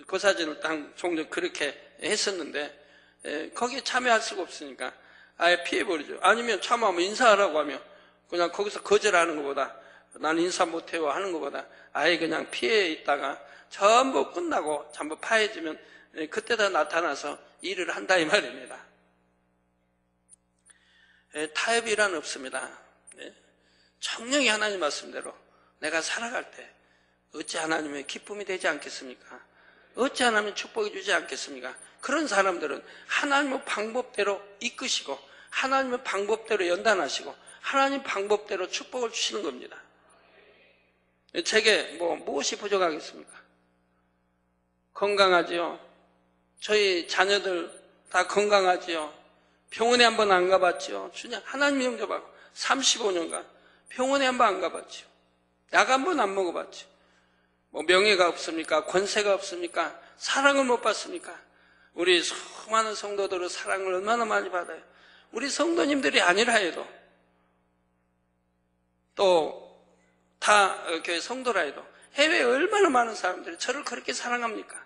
B: 그 사진을 종종 그렇게 했었는데 거기에 참여할 수가 없으니까 아예 피해버리죠. 아니면 참여하면 인사하라고 하면 그냥 거기서 거절하는 것보다 난 인사 못해요 하는 것보다 아예 그냥 피해 있다가 전부 끝나고 전부 파해지면 그때다 나타나서 일을 한다 이 말입니다. 타협이란 없습니다. 청명히 하나님 말씀대로 내가 살아갈 때 어찌 하나님의 기쁨이 되지 않겠습니까? 어찌 하나님 축복이 주지 않겠습니까? 그런 사람들은 하나님의 방법대로 이끄시고 하나님의 방법대로 연단하시고 하나님 방법대로 축복을 주시는 겁니다. 제게 무엇이 부족하겠습니까? 건강하지요. 저희 자녀들 다 건강하지요. 병원에 한 번 안 가봤지요. 주님 하나님 영접하고 35년간 병원에 한 번 안 가봤지요. 약 한 번 안 먹어봤지요. 명예가 없습니까? 권세가 없습니까? 사랑을 못 받습니까? 우리 수많은 성도들은 사랑을 얼마나 많이 받아요. 우리 성도님들이 아니라 해도 또 다 교회 성도라 해도 해외에 얼마나 많은 사람들이 저를 그렇게 사랑합니까?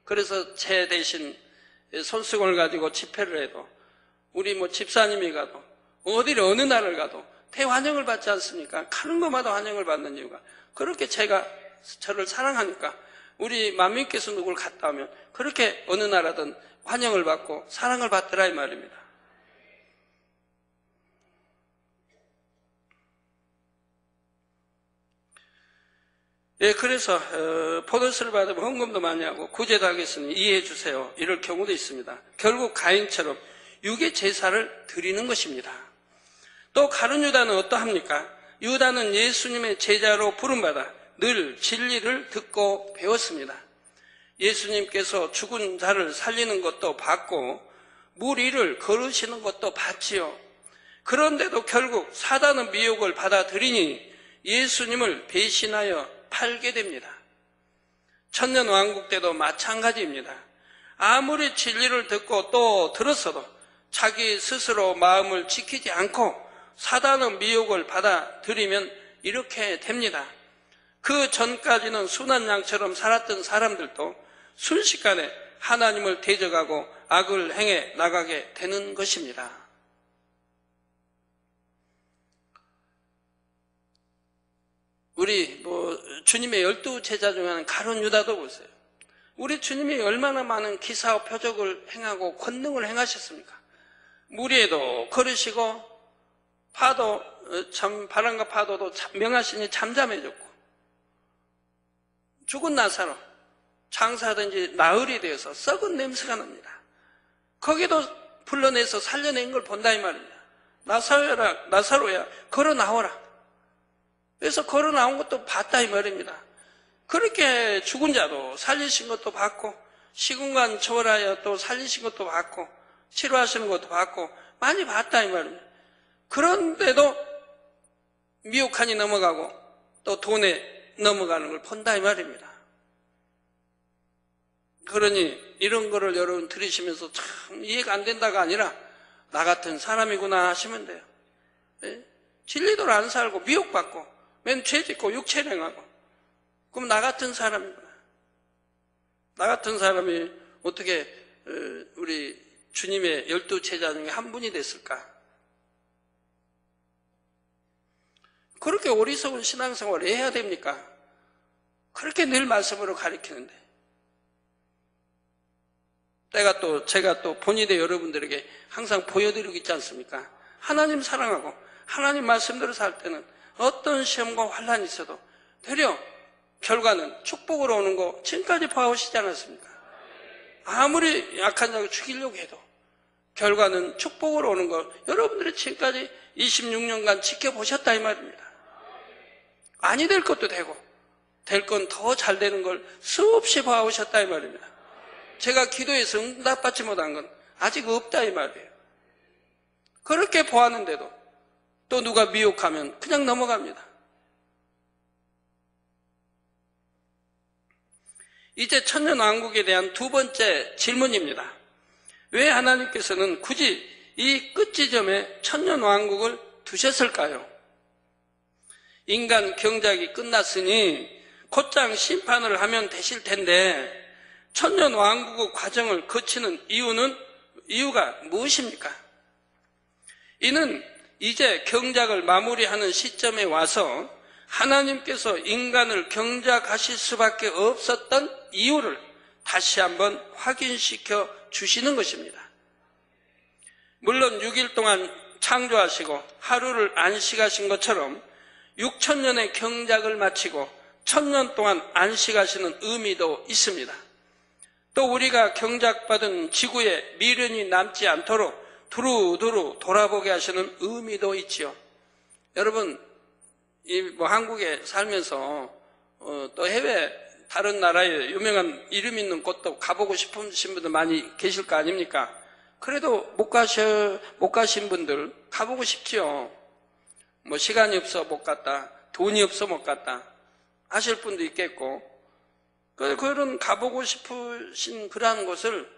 B: 그래서 제 대신 손수건을 가지고 집회를 해도 우리 집사님이 가도 어디를 어느 나라를 가도 대환영을 받지 않습니까? 가는 것마다 환영을 받는 이유가 그렇게 제가 저를 사랑하니까 우리 만민께서 누구를 갔다 오면 그렇게 어느 나라든 환영을 받고 사랑을 받더라 이 말입니다. 그래서 보너스를 받으면 헌금도 많이 하고 구제도 하겠으니 이해해 주세요. 이럴 경우도 있습니다. 결국 가인처럼 유괴 제사를 드리는 것입니다. 또 가룟 유다는 어떠합니까? 유다는 예수님의 제자로 부름받아 늘 진리를 듣고 배웠습니다. 예수님께서 죽은 자를 살리는 것도 봤고 물 위를 걸으시는 것도 봤지요. 그런데도 결국 사단은 미혹을 받아들이니 예수님을 배신하여 팔게 됩니다. 천년왕국 때도 마찬가지입니다. 아무리 진리를 듣고 또 들었어도 자기 스스로 마음을 지키지 않고 사단의 미혹을 받아들이면 이렇게 됩니다. 그 전까지는 순한 양처럼 살았던 사람들도 순식간에 하나님을 대적하고 악을 행해 나가게 되는 것입니다. 우리 주님의 12제자 중에 하나는 가룟 유다도 보세요. 우리 주님이 얼마나 많은 기사와 표적을 행하고 권능을 행하셨습니까? 물 위에도 걸으시고 파도, 바람과 파도도 명하시니 잠잠해졌고, 죽은 나사로 장사하든지 나흘이 되어서 썩은 냄새가 납니다. 거기도 불러내서 살려낸 걸 본다 이 말입니다. 나사로야 걸어 나오라. 그래서 걸어 나온 것도 봤다 이 말입니다. 그렇게 죽은 자도 살리신 것도 봤고, 시궁간 초월하여 또 살리신 것도 봤고, 치료하시는 것도 봤고, 많이 봤다 이 말입니다. 그런데도 미혹하니 넘어가고 또 돈에 넘어가는 걸 본다 이 말입니다. 그러니 이런 거를 여러분 들으시면서 참 이해가 안 된다가 아니라 나 같은 사람이구나 하시면 돼요. 예? 진리도를 안 살고 미혹받고 맨 죄짓고 육체행하고, 그럼 나 같은 사람이구나. 나 같은 사람이 어떻게 우리 주님의 12제자 중에 한 분이 됐을까? 그렇게 어리석은 신앙생활을 해야 됩니까? 그렇게 늘 말씀으로 가르치는데. 제가 또 본인의 여러분들에게 항상 보여드리고 있지 않습니까? 하나님 사랑하고 하나님 말씀대로 살 때는 어떤 시험과 환란이 있어도 되려 결과는 축복으로 오는 거 지금까지 봐오시지 않았습니까? 아무리 약한 자를 죽이려고 해도 결과는 축복으로 오는 거 여러분들이 지금까지 26년간 지켜보셨다 이 말입니다. 아니 될 것도 되고 될 건 더 잘 되는 걸 수없이 봐오셨다 이 말입니다. 제가 기도해서 응답받지 못한 건 아직 없다 이 말이에요. 그렇게 보았는데도 또 누가 미혹하면 그냥 넘어갑니다. 이제 천년왕국에 대한 두 번째 질문입니다. 왜 하나님께서는 굳이 이 끝지점에 천년왕국을 두셨을까요? 인간 경작이 끝났으니 곧장 심판을 하면 되실 텐데 천년왕국의 과정을 거치는 이유가 무엇입니까? 이는 이제 경작을 마무리하는 시점에 와서 하나님께서 인간을 경작하실 수밖에 없었던 이유를 다시 한번 확인시켜 주시는 것입니다. 물론 6일 동안 창조하시고 하루를 안식하신 것처럼 6천년의 경작을 마치고 1000년 동안 안식하시는 의미도 있습니다. 또 우리가 경작받은 지구에 미련이 남지 않도록 두루두루 돌아보게 하시는 의미도 있지요. 여러분, 한국에 살면서 또 해외 다른 나라에 유명한 이름 있는 곳도 가보고 싶으신 분들 많이 계실 거 아닙니까? 그래도 못 가신 분들 가보고 싶지요. 시간이 없어 못 갔다, 돈이 없어 못 갔다 하실 분도 있겠고, 그런 가보고 싶으신 그러한 곳을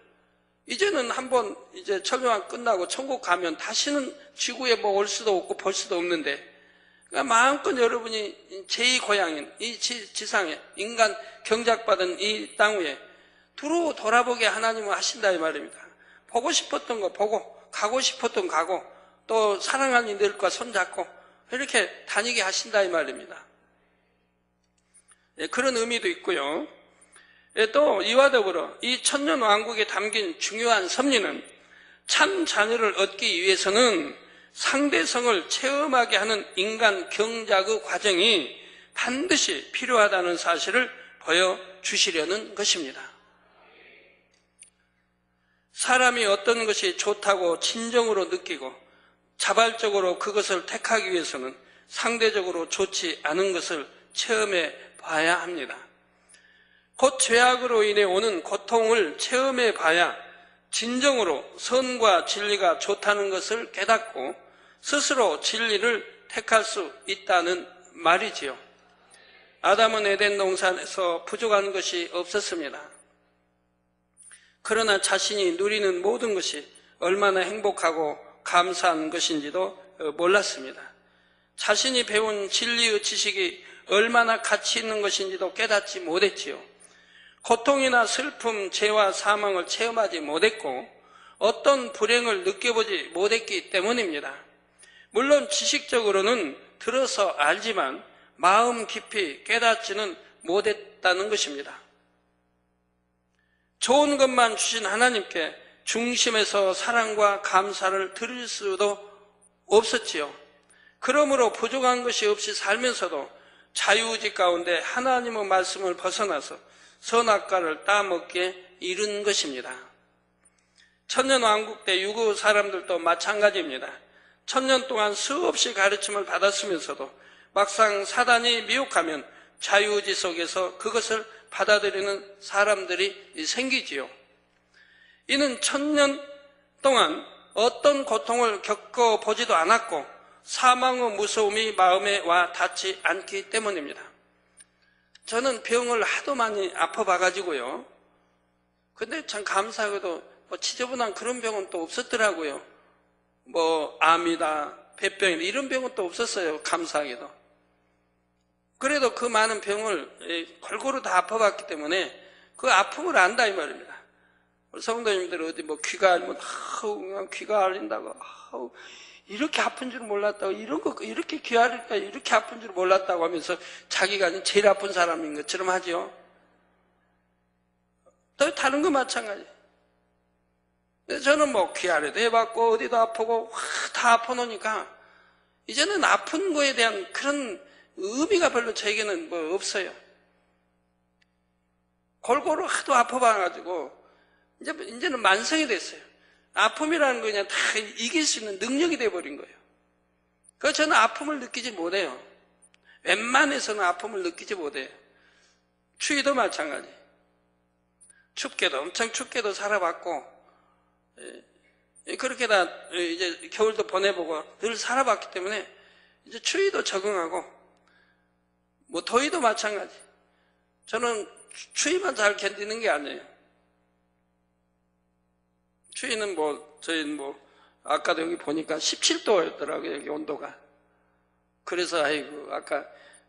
B: 이제는 한번 이제 천년왕 끝나고 천국 가면 다시는 지구에 올 수도 없고 볼 수도 없는데, 그러니까 마음껏 여러분이 제2고향인 이 지상에 인간 경작받은 이 땅 위에 두루 돌아보게 하나님은 하신다 이 말입니다. 보고 싶었던 거 보고, 가고 싶었던 거 가고, 또 사랑하는 이들과 손잡고 이렇게 다니게 하신다 이 말입니다. 그런 의미도 있고요. 또 이와 더불어 이 천년왕국에 담긴 중요한 섭리는 참 자녀를 얻기 위해서는 상대성을 체험하게 하는 인간 경작의 과정이 반드시 필요하다는 사실을 보여주시려는 것입니다. 사람이 어떤 것이 좋다고 진정으로 느끼고 자발적으로 그것을 택하기 위해서는 상대적으로 좋지 않은 것을 체험해 봐야 합니다. 곧 죄악으로 인해 오는 고통을 체험해 봐야 진정으로 선과 진리가 좋다는 것을 깨닫고 스스로 진리를 택할 수 있다는 말이지요. 아담은 에덴 동산에서 부족한 것이 없었습니다. 그러나 자신이 누리는 모든 것이 얼마나 행복하고 감사한 것인지도 몰랐습니다. 자신이 배운 진리의 지식이 얼마나 가치 있는 것인지도 깨닫지 못했지요. 고통이나 슬픔, 죄와 사망을 체험하지 못했고 어떤 불행을 느껴보지 못했기 때문입니다. 물론 지식적으로는 들어서 알지만 마음 깊이 깨닫지는 못했다는 것입니다. 좋은 것만 주신 하나님께 중심에서 사랑과 감사를 드릴 수도 없었지요. 그러므로 부족한 것이 없이 살면서도 자유의지 가운데 하나님의 말씀을 벗어나서 선악과를 따먹기에 이른 것입니다. 천년왕국 때 유구 사람들도 마찬가지입니다. 천년 동안 수없이 가르침을 받았으면서도 막상 사단이 미혹하면 자유의지 속에서 그것을 받아들이는 사람들이 생기지요. 이는 천년 동안 어떤 고통을 겪어보지도 않았고 사망의 무서움이 마음에 와 닿지 않기 때문입니다. 저는 병을 하도 많이 아파봐가지고요. 근데 참 감사하게도 지저분한 그런 병은 또 없었더라고요. 암이다, 폐병이다 이런 병은 또 없었어요. 감사하게도. 그래도 그 많은 병을 골고루 다 아파봤기 때문에 그 아픔을 안다 이 말입니다. 성도님들 어디 귀가 앓으면 그냥 귀가 앓린다고 이렇게 아픈 줄 몰랐다고 이렇게 귀 앓으니까 이렇게 아픈 줄 몰랐다고 하면서 자기가 제일 아픈 사람인 것처럼 하죠. 또 다른 거 마찬가지. 저는 귀 앓아도 해봤고 어디도 아프고 다 아파놓으니까 이제는 아픈 거에 대한 그런 의미가 별로 저에게는 없어요. 골고루 하도 아파봐가지고 이제는 만성이 됐어요. 아픔이라는 거 그냥 다 이길 수 있는 능력이 돼버린 거예요. 그래서 저는 아픔을 느끼지 못해요. 웬만해서는 아픔을 느끼지 못해요. 추위도 마찬가지. 춥게도 엄청 춥게도 살아봤고 그렇게 다 이제 겨울도 보내보고 늘 살아봤기 때문에 이제 추위도 적응하고 더위도 마찬가지. 저는 추위만 잘 견디는 게 아니에요. 추위는 저희는 아까도 여기 보니까 17도였더라고요, 여기 온도가. 그래서, 아까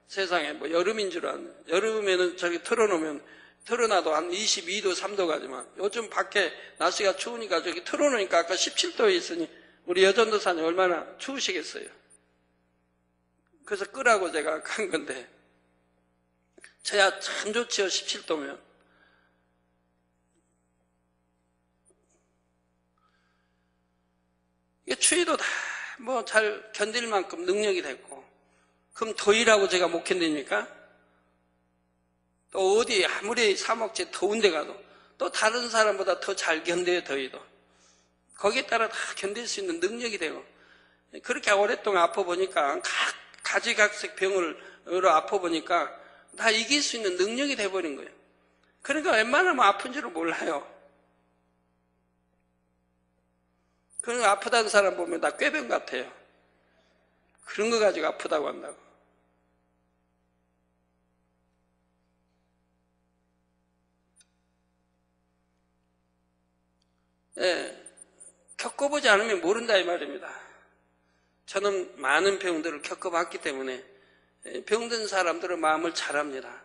B: 세상에 여름인 줄 알았네. 여름에는 저기 틀어놔도 한 22도, 3도 가지만 요즘 밖에 날씨가 추우니까 저기 틀어놓으니까 아까 17도에 있으니 우리 여전도사님 얼마나 추우시겠어요. 그래서 끄라고 제가 간 건데, 저야 참 좋지요, 17도면. 이게 추위도 다 잘 견딜 만큼 능력이 됐고, 그럼 더위라고 제가 못 견딥니까? 또 어디 아무리 사막지 더운 데 가도 또 다른 사람보다 더 잘 견뎌요, 더위도. 거기에 따라 다 견딜 수 있는 능력이 되고, 그렇게 오랫동안 아파보니까 가지각색 병으로 아파보니까 다 이길 수 있는 능력이 돼버린 거예요. 그러니까 웬만하면 아픈 줄을 몰라요. 그러니까 아프다는 사람 보면 다 꾀병 같아요. 그런 거 가지고 아프다고 한다고. 겪어보지 않으면 모른다 이 말입니다. 저는 많은 병들을 겪어봤기 때문에 병든 사람들의 마음을 잘 압니다.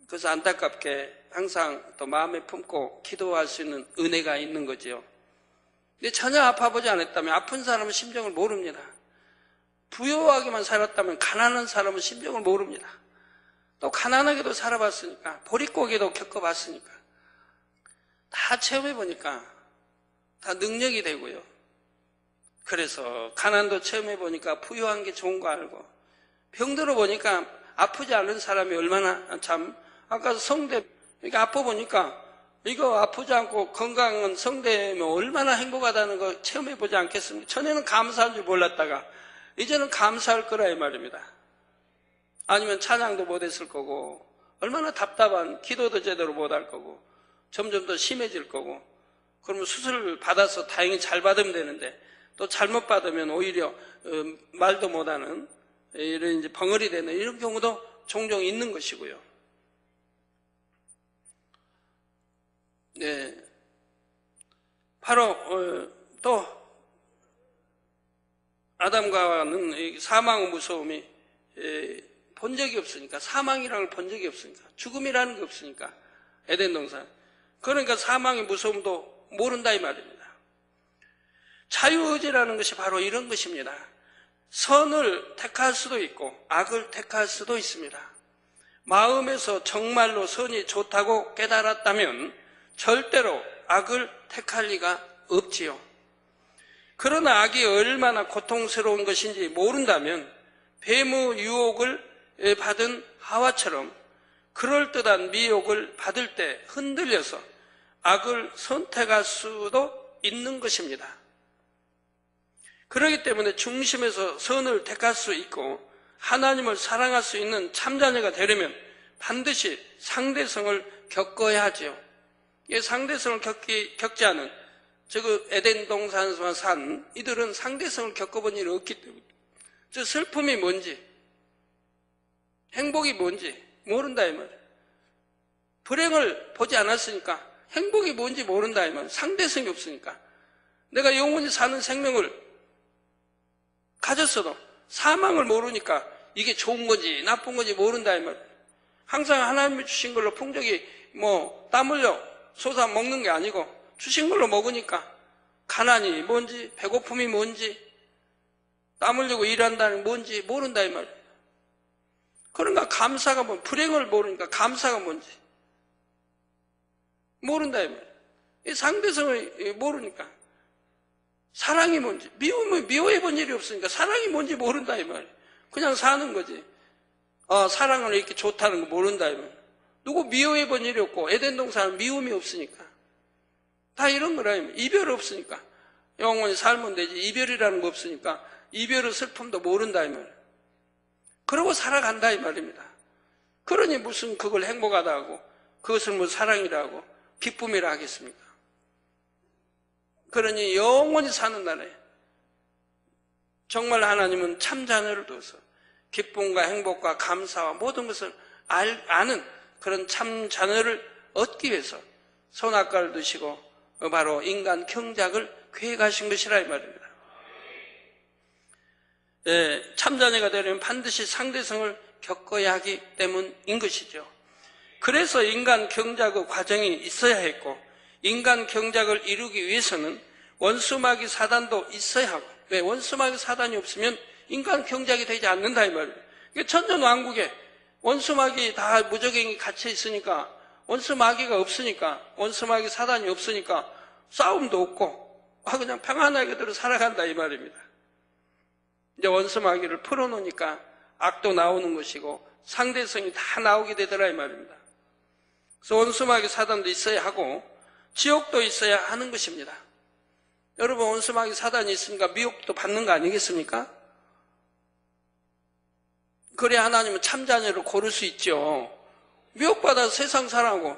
B: 그래서 안타깝게 항상 또 마음에 품고 기도할 수 있는 은혜가 있는 거죠. 근데 전혀 아파보지 않았다면 아픈 사람은 심정을 모릅니다. 부유하게만 살았다면 가난한 사람은 심정을 모릅니다. 또 가난하게도 살아봤으니까, 보릿고개도 겪어봤으니까, 다 체험해보니까 다 능력이 되고요. 그래서 가난도 체험해보니까 부유한 게 좋은 거 알고, 병들어 보니까 아프지 않은 사람이 얼마나 참, 아까 성대, 이렇게 아파보니까 이거 아프지 않고 건강한 성대면 얼마나 행복하다는 거 체험해보지 않겠습니까? 전에는 감사한 줄 몰랐다가 이제는 감사할 거라 이 말입니다. 아니면 찬양도 못했을 거고 얼마나 답답한, 기도도 제대로 못할 거고 점점 더 심해질 거고, 그러면 수술을 받아서 다행히 잘 받으면 되는데 또 잘못 받으면 오히려 말도 못하는 이런 이제 벙어리 되는 이런 경우도 종종 있는 것이고요. 네, 바로 또 아담과는 사망의 무서움이 본 적이 없으니까, 사망이라는 걸 본 적이 없으니까, 죽음이라는 게 없으니까, 에덴 동산. 그러니까 사망의 무서움도 모른다 이 말입니다. 자유의지라는 것이 바로 이런 것입니다. 선을 택할 수도 있고 악을 택할 수도 있습니다. 마음에서 정말로 선이 좋다고 깨달았다면 절대로 악을 택할 리가 없지요. 그러나 악이 얼마나 고통스러운 것인지 모른다면 뱀의 유혹을 받은 하와처럼 그럴듯한 미혹을 받을 때 흔들려서 악을 선택할 수도 있는 것입니다. 그렇기 때문에 중심에서 선을 택할 수 있고 하나님을 사랑할 수 있는 참자녀가 되려면 반드시 상대성을 겪어야 하지요. 이 상대성을 겪지 않은, 즉 에덴 동산에서 산 이들은 상대성을 겪어본 일이 없기 때문에 저 슬픔이 뭔지 행복이 뭔지 모른다 이 말이에요. 불행을 보지 않았으니까 행복이 뭔지 모른다 이 말이에요. 상대성이 없으니까. 내가 영원히 사는 생명을 가졌어도 사망을 모르니까 이게 좋은 건지 나쁜 건지 모른다 이 말이에요. 항상 하나님이 주신 걸로 풍족이 땀 흘려 솟아 먹는 게 아니고 주신 걸로 먹으니까 가난이 뭔지 배고픔이 뭔지 땀 흘리고 일한다는 게 뭔지 모른다 이 말이에요. 그러니까 감사가 뭔지, 불행을 모르니까 감사가 뭔지 모른다 이 말이에요. 이 상대성을 모르니까 사랑이 뭔지, 미움을 미워해본 일이 없으니까 사랑이 뭔지 모른다 이 말이에요. 그냥 사는 거지. 사랑은 이렇게 좋다는 거 모른다 이 말이에요. 누구 미워해본 일이 없고 에덴 동산은 미움이 없으니까 다 이런 거라 이 말이에요. 이별이 없으니까 영원히 살면 되지. 이별이라는 거 없으니까 이별의 슬픔도 모른다 이 말이에요. 그러고 살아간다 이 말입니다. 그러니 무슨 그걸 행복하다 하고 그것을 뭐 사랑이라 하고 기쁨이라 하겠습니까? 그러니 영원히 사는 날에 정말 하나님은 참 자녀를 둬서 기쁨과 행복과 감사와 모든 것을 아는 그런 참 자녀를 얻기 위해서 선악과를 드시고 바로 인간 경작을 계획하신 것이라 이 말입니다. 참 자녀가 되려면 반드시 상대성을 겪어야 하기 때문인 것이죠. 그래서 인간 경작의 과정이 있어야 했고 인간 경작을 이루기 위해서는 원수마귀 사단도 있어야 하고, 왜? 원수마귀 사단이 없으면 인간 경작이 되지 않는다 이 말이에요. 천년왕국에 원수마귀 다 무적행이 갇혀 있으니까 원수마귀가 없으니까 원수마귀 사단이 없으니까 싸움도 없고 그냥 평안하게 그대로 살아간다 이 말입니다. 이제 원수마귀를 풀어놓으니까 악도 나오는 것이고 상대성이 다 나오게 되더라 이 말입니다. 그래서 원수마귀 사단도 있어야 하고 지옥도 있어야 하는 것입니다. 여러분 원수마귀 사단이 있으니까 미혹도 받는 거 아니겠습니까? 그래야 하나님은 참자녀를 고를 수 있죠. 미혹받아서 세상 사랑하고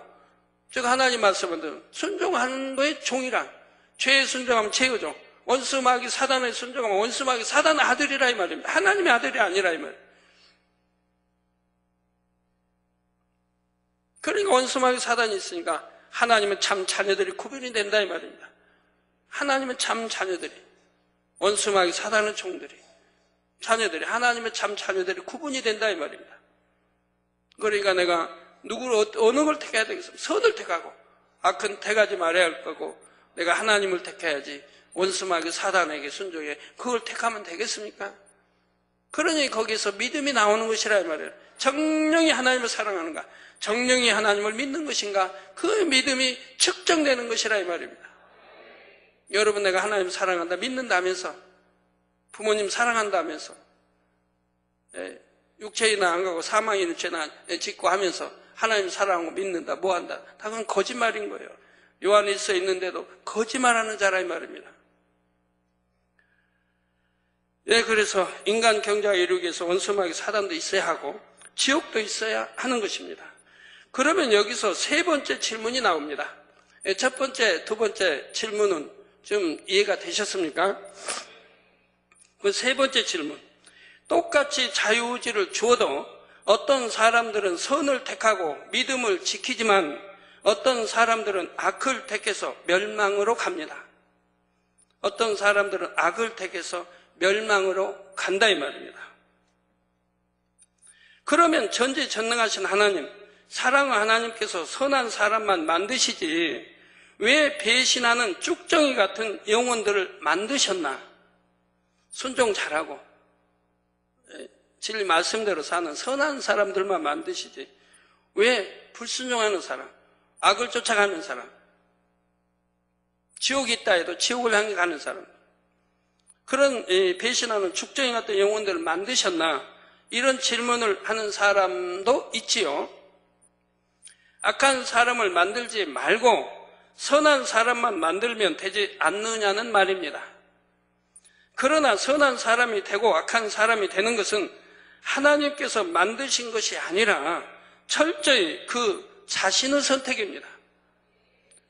B: 즉 하나님 말씀은 순종하는 거에 종이란 죄에 순종하면 죄의 종, 원수마귀 사단에 순종하면 원수마귀 사단 아들이라 이 말입니다. 하나님의 아들이 아니라 이 말. 그러니까 원수마귀 사단이 있으니까 하나님은 참 자녀들이 구별이 된다 이 말입니다. 하나님은 참 자녀들이, 원수마귀 사단의 종들이, 자녀들이, 하나님의 참 자녀들이 구분이 된다 이 말입니다. 그러니까 내가 누구를 어느 걸 택해야 되겠습니까? 선을 택하고 악은 택하지 말아야 할 거고 내가 하나님을 택해야지 원수마귀 사단에게 순종해 그걸 택하면 되겠습니까? 그러니 거기서 믿음이 나오는 것이라 이 말이에요. 정령이 하나님을 사랑하는가, 정령이 하나님을 믿는 것인가, 그 믿음이 측정되는 것이라 이 말입니다. 여러분 내가 하나님 사랑한다 믿는다면서, 부모님 사랑한다면서, 육체이나 안 가고 사망이나 죄나 짓고 하면서 하나님 사랑하고 믿는다, 뭐 한다, 다 그건 거짓말인 거예요. 요한일서에 있는데도 거짓말하는 자라 이 말입니다. 그래서 인간 경작을 이루기 위해서 원수마귀 사단도 있어야 하고 지옥도 있어야 하는 것입니다. 그러면 여기서 세 번째 질문이 나옵니다. 첫 번째, 두 번째 질문은 좀 이해가 되셨습니까? 그 세 번째 질문. 똑같이 자유의지를 주어도 어떤 사람들은 선을 택하고 믿음을 지키지만 어떤 사람들은 악을 택해서 멸망으로 갑니다. 어떤 사람들은 악을 택해서 멸망으로 간다 이 말입니다. 그러면 전지전능하신 하나님, 사랑의 하나님께서 선한 사람만 만드시지 왜 배신하는 쭉정이 같은 영혼들을 만드셨나? 순종 잘하고 진리 말씀대로 사는 선한 사람들만 만드시지 왜 불순종하는 사람, 악을 쫓아가는 사람, 지옥이 있다 해도 지옥을 향해 가는 사람, 그런 배신하는 죽정이 같은 영혼들을 만드셨나? 이런 질문을 하는 사람도 있지요. 악한 사람을 만들지 말고 선한 사람만 만들면 되지 않느냐는 말입니다. 그러나 선한 사람이 되고 악한 사람이 되는 것은 하나님께서 만드신 것이 아니라 철저히 그 자신의 선택입니다.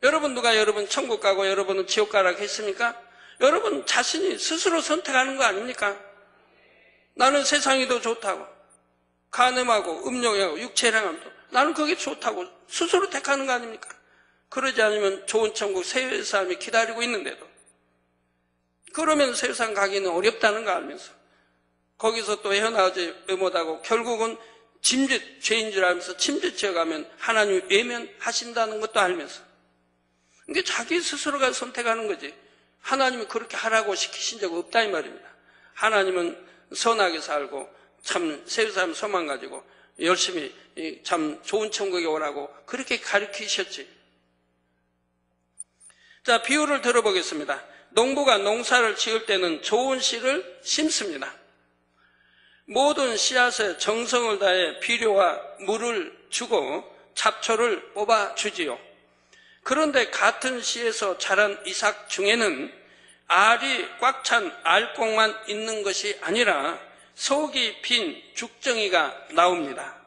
B: 여러분 누가 여러분 천국 가고 여러분은 지옥 가라고 했습니까? 여러분 자신이 스스로 선택하는 거 아닙니까? 나는 세상이 더 좋다고, 간음하고 음욕하고 육체량함도 나는 그게 좋다고 스스로 택하는 거 아닙니까? 그러지 않으면 좋은 천국 새 사람이 기다리고 있는데도, 그러면 세상 가기는 어렵다는 거 알면서 거기서 또 헤어나오지 못하고 결국은 짐짓 죄인 줄 알면서 짐짓 지어가면 하나님 외면하신다는 것도 알면서, 이게 자기 스스로가 선택하는 거지 하나님이 그렇게 하라고 시키신 적 없다 이 말입니다. 하나님은 선하게 살고 참 세상 소망 가지고 열심히 참 좋은 천국에 오라고 그렇게 가르치셨지. 자, 비유를 들어보겠습니다. 농부가 농사를 지을 때는 좋은 씨를 심습니다. 모든 씨앗에 정성을 다해 비료와 물을 주고 잡초를 뽑아주지요. 그런데 같은 씨에서 자란 이삭 중에는 알이 꽉 찬 알곡만 있는 것이 아니라 속이 빈 죽정이가 나옵니다.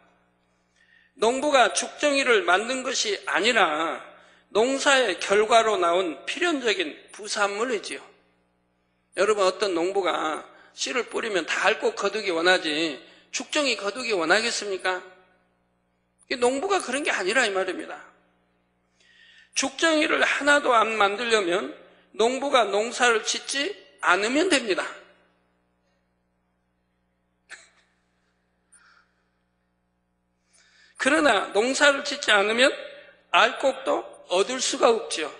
B: 농부가 죽정이를 만든 것이 아니라 농사의 결과로 나온 필연적인 부산물이지요. 여러분 어떤 농부가 씨를 뿌리면 다 알곡 거두기 원하지 죽정이 거두기 원하겠습니까? 농부가 그런 게 아니라 이 말입니다. 죽정이를 하나도 안 만들려면 농부가 농사를 짓지 않으면 됩니다. 그러나 농사를 짓지 않으면 알곡도 얻을 수가 없지요.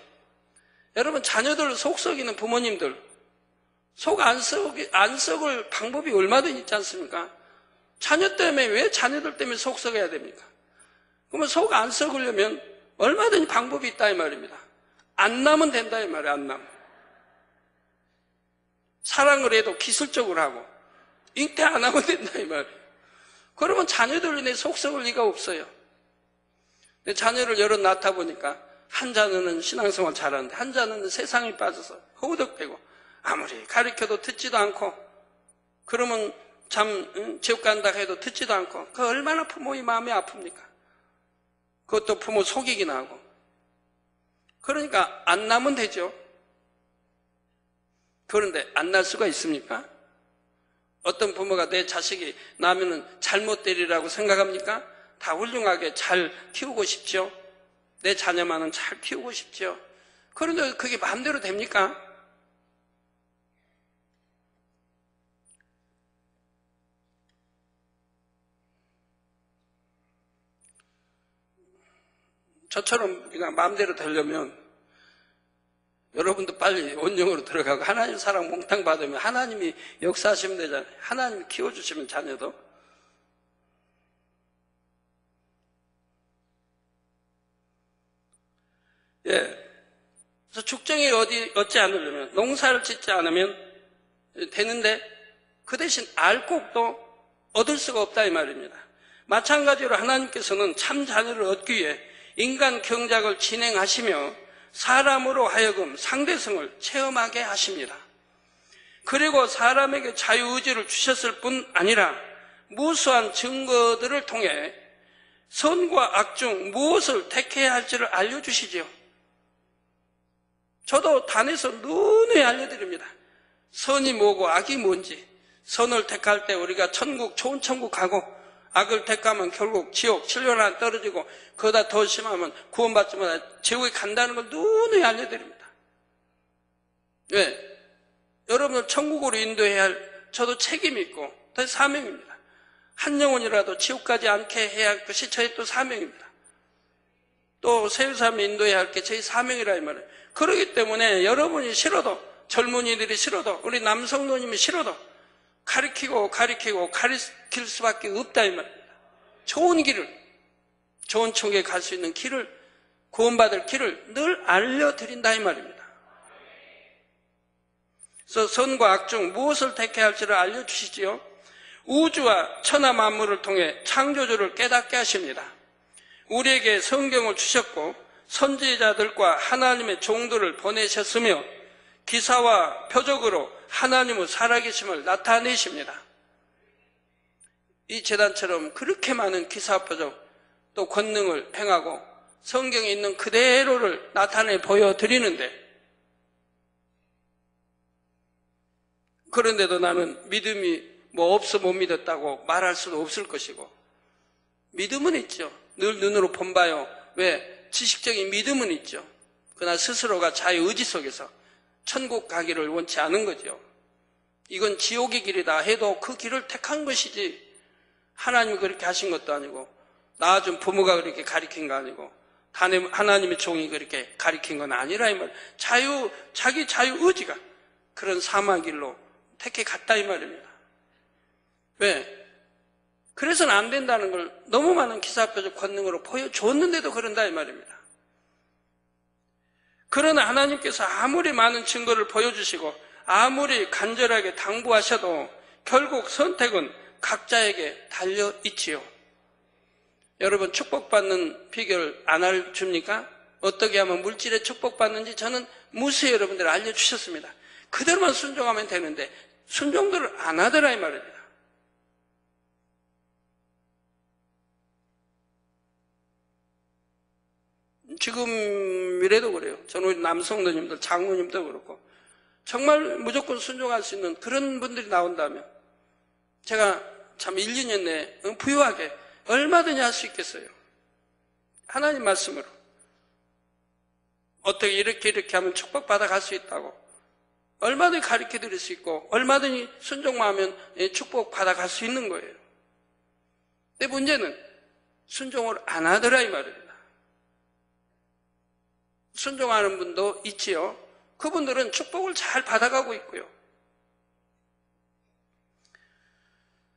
B: 여러분 자녀들 속 썩이는 부모님들, 속 안 썩을 방법이 얼마든지 있지 않습니까? 자녀 때문에, 왜 자녀들 때문에 속 썩여야 됩니까? 그러면 속 안 썩으려면 얼마든지 방법이 있다 이 말입니다. 안 나면 된다 이 말이에요. 안 나면. 사랑을 해도 기술적으로 하고 잉태 안 하면 된다 이 말이에요. 그러면 자녀들이 내 속 썩을 리가 없어요. 내 자녀를 여러 낳다 보니까 한 자녀는 신앙생활 잘하는데 한 자녀는 세상에 빠져서 허우덕대고 아무리 가르쳐도 듣지도 않고, 그러면 참 지옥 간다 해도 듣지도 않고, 그 얼마나 부모의 마음이 아픕니까? 그것도 부모 속이긴 하고. 그러니까 안 나면 되죠. 그런데 안 날 수가 있습니까? 어떤 부모가 내 자식이 나면은 잘못되리라고 생각합니까? 다 훌륭하게 잘 키우고 싶죠. 내 자녀만은 잘 키우고 싶죠. 그런데 그게 마음대로 됩니까? 저처럼 그냥 마음대로 되려면 여러분도 빨리 원령으로 들어가고 하나님 사랑 몽땅 받으면 하나님이 역사하시면 되잖아요. 하나님이 키워주시면 자녀도. 예. 그래서 죽정이 얻지 않으려면, 농사를 짓지 않으면 되는데 그 대신 알곡도 얻을 수가 없다 이 말입니다. 마찬가지로 하나님께서는 참 자녀를 얻기 위해 인간 경작을 진행하시며 사람으로 하여금 상대성을 체험하게 하십니다. 그리고 사람에게 자유의지를 주셨을 뿐 아니라 무수한 증거들을 통해 선과 악 중 무엇을 택해야 할지를 알려주시지요. 저도 단에서 누누이 알려드립니다. 선이 뭐고 악이 뭔지. 선을 택할 때 우리가 천국, 좋은 천국 가고, 악을 택하면 결국 지옥, 천년 안 떨어지고, 그보다 더 심하면 구원받지 못해 지옥에 간다는 걸 누누이 알려드립니다. 왜? 여러분을 천국으로 인도해야 할 저도 책임이 있고 또 사명입니다. 한 영혼이라도 지옥 가지 않게 해야 할 것이 저희 또 사명입니다. 또 세우사람을 인도해야 할 게 저희 사명이라 이 말이에요. 그렇기 때문에 여러분이 싫어도, 젊은이들이 싫어도, 우리 남성노님이 싫어도 가르치고 가르칠 수밖에 없다 이 말입니다. 좋은 길을, 좋은 천국에 갈 수 있는 길을, 구원받을 길을 늘 알려드린다 이 말입니다. 그래서 선과 악 중 무엇을 택해야 할지를 알려주시지요. 우주와 천하 만물을 통해 창조주를 깨닫게 하십니다. 우리에게 성경을 주셨고 선지자들과 하나님의 종들을 보내셨으며 기사와 표적으로 하나님의 살아계심을 나타내십니다. 이 제단처럼 그렇게 많은 기사, 표적, 또 권능을 행하고 성경에 있는 그대로를 나타내 보여드리는데, 그런데도 나는 믿음이 뭐 없어 못 믿었다고 말할 수도 없을 것이고, 믿음은 있죠. 늘 눈으로 본봐요. 왜? 지식적인 믿음은 있죠. 그러나 스스로가 자유의지 속에서 천국 가기를 원치 않은 거죠. 이건 지옥의 길이다 해도 그 길을 택한 것이지, 하나님이 그렇게 하신 것도 아니고, 낳아준 부모가 그렇게 가리킨 거 아니고, 하나님의 종이 그렇게 가리킨 건 아니라 이 말. 자기 자유의지가 그런 사망 길로 택해 갔다 이 말입니다. 왜? 그래서는 안 된다는 걸 너무 많은 기사표적 권능으로 보여줬는데도 그런다 이 말입니다. 그러나 하나님께서 아무리 많은 증거를 보여주시고 아무리 간절하게 당부하셔도 결국 선택은 각자에게 달려있지요. 여러분, 축복받는 비결 안 알려줍니까? 어떻게 하면 물질에 축복받는지 저는 무수히 여러분들 알려주셨습니다. 그대로만 순종하면 되는데 순종들을 안 하더라 이 말입니다. 지금이라도 그래요. 저는 우리 남성도님들, 장로님도 그렇고 정말 무조건 순종할 수 있는 그런 분들이 나온다면 제가 참 1, 2년 내에 부유하게 얼마든지 할 수 있겠어요. 하나님 말씀으로 어떻게 이렇게 하면 축복받아 갈 수 있다고 얼마든지 가르쳐 드릴 수 있고 얼마든지 순종만 하면 축복받아 갈 수 있는 거예요. 근데 문제는 순종을 안 하더라 이 말입니다. 순종하는 분도 있지요. 그분들은 축복을 잘 받아가고 있고요.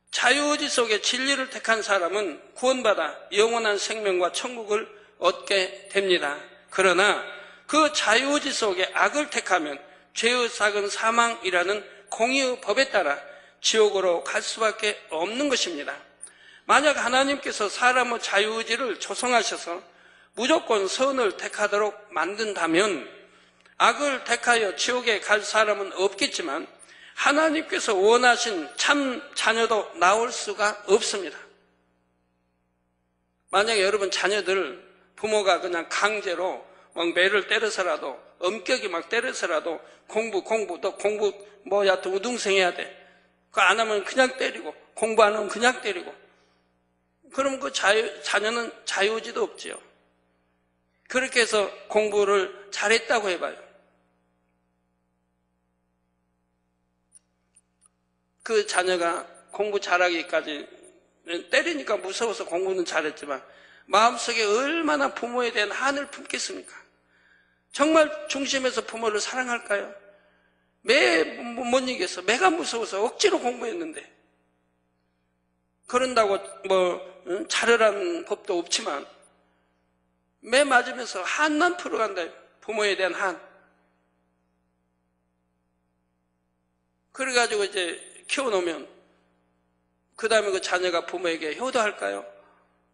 B: 자유의지 속에 진리를 택한 사람은 구원받아 영원한 생명과 천국을 얻게 됩니다. 그러나 그 자유의지 속에 악을 택하면 죄의 삭은 사망이라는 공의의 법에 따라 지옥으로 갈 수밖에 없는 것입니다. 만약 하나님께서 사람의 자유의지를 조성하셔서 무조건 선을 택하도록 만든다면 악을 택하여 지옥에 갈 사람은 없겠지만 하나님께서 원하신 참 자녀도 나올 수가 없습니다. 만약에 여러분 자녀들 부모가 그냥 강제로 막 매를 때려서라도 엄격히 막 때려서라도 공부 뭐 여하튼 우등생해야 돼. 그거 안 하면 그냥 때리고 공부 안 하면 그냥 때리고 그러면 그 자녀는 자유의지도 없지요. 그렇게 해서 공부를 잘했다고 해봐요. 그 자녀가 공부 잘하기까지 때리니까 무서워서 공부는 잘했지만 마음속에 얼마나 부모에 대한 한을 품겠습니까? 정말 중심에서 부모를 사랑할까요? 매 못 이겨서 매가 무서워서 억지로 공부했는데 그런다고 뭐 잘하라는 법도 없지만 매 맞으면서 한만 풀어간다. 부모에 대한 한. 그래가지고 이제 키워놓으면 그 다음에 그 자녀가 부모에게 효도할까요?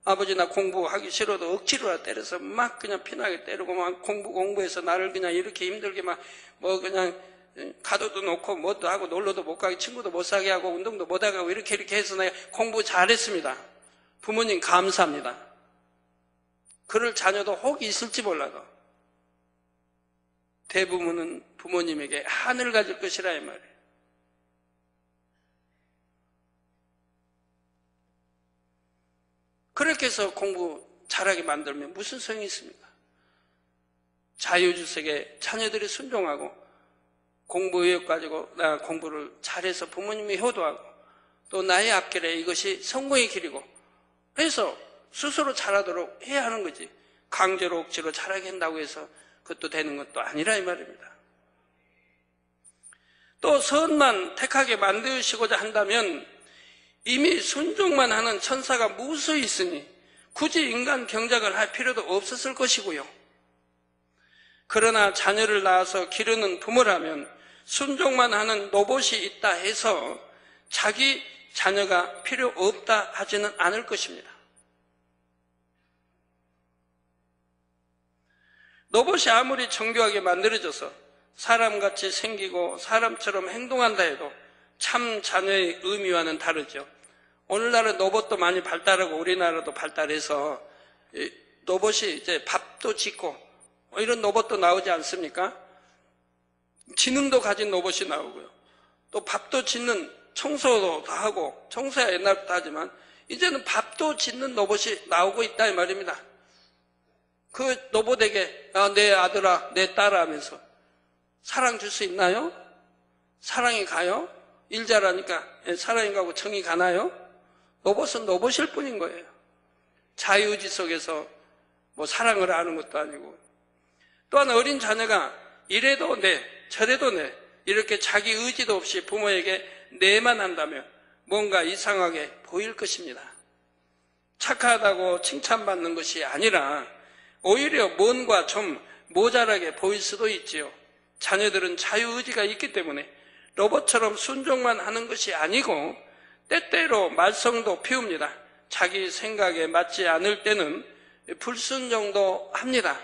B: 아버지 나 공부하기 싫어도 억지로 때려서 막 그냥 피나게 때리고 막 공부해서 나를 그냥 이렇게 힘들게 막 뭐 그냥 가도도 놓고 뭐도 하고 놀러도 못 가게 친구도 못 사게 하고 운동도 못 하게 하고 이렇게 해서 내가 공부 잘했습니다. 부모님 감사합니다. 그럴 자녀도 혹 있을지 몰라도 대부분은 부모님에게 한을 가질 것이라 이 말이에요. 그렇게 해서 공부 잘하게 만들면 무슨 소용이 있습니까? 자유주석에 자녀들이 순종하고 공부 의욕 가지고 나 공부를 잘해서 부모님이 효도하고 또 나의 앞길에 이것이 성공의 길이고 해서 스스로 잘하도록 해야 하는 거지. 강제로 억지로 잘하게 한다고 해서 그것도 되는 것도 아니라 이 말입니다. 또 선만 택하게 만드시고자 한다면 이미 순종만 하는 천사가 무수히 있으니 굳이 인간 경작을 할 필요도 없었을 것이고요. 그러나 자녀를 낳아서 기르는 부모라면 순종만 하는 로봇이 있다 해서 자기 자녀가 필요 없다 하지는 않을 것입니다. 로봇이 아무리 정교하게 만들어져서 사람같이 생기고 사람처럼 행동한다 해도 참 자녀의 의미와는 다르죠. 오늘날은 로봇도 많이 발달하고 우리나라도 발달해서 로봇이 이제 밥도 짓고 이런 로봇도 나오지 않습니까? 지능도 가진 로봇이 나오고요. 또 밥도 짓는 청소도 다 하고 청소야 옛날부터 하지만 이제는 밥도 짓는 로봇이 나오고 있다 이 말입니다. 그 로봇에게 내 아들아 내 딸아 하면서 사랑 줄 수 있나요? 사랑이 가요? 일 잘하니까 사랑이 가고 정이 가나요? 로봇은 로봇일 뿐인 거예요. 자유의지 속에서 뭐 사랑을 아는 것도 아니고. 또한 어린 자녀가 이래도 내 저래도 내 이렇게 자기 의지도 없이 부모에게 내만 한다면 뭔가 이상하게 보일 것입니다. 착하다고 칭찬받는 것이 아니라 오히려 뭔가 좀 모자라게 보일 수도 있지요. 자녀들은 자유의지가 있기 때문에 로봇처럼 순종만 하는 것이 아니고 때때로 말썽도 피웁니다. 자기 생각에 맞지 않을 때는 불순종도 합니다.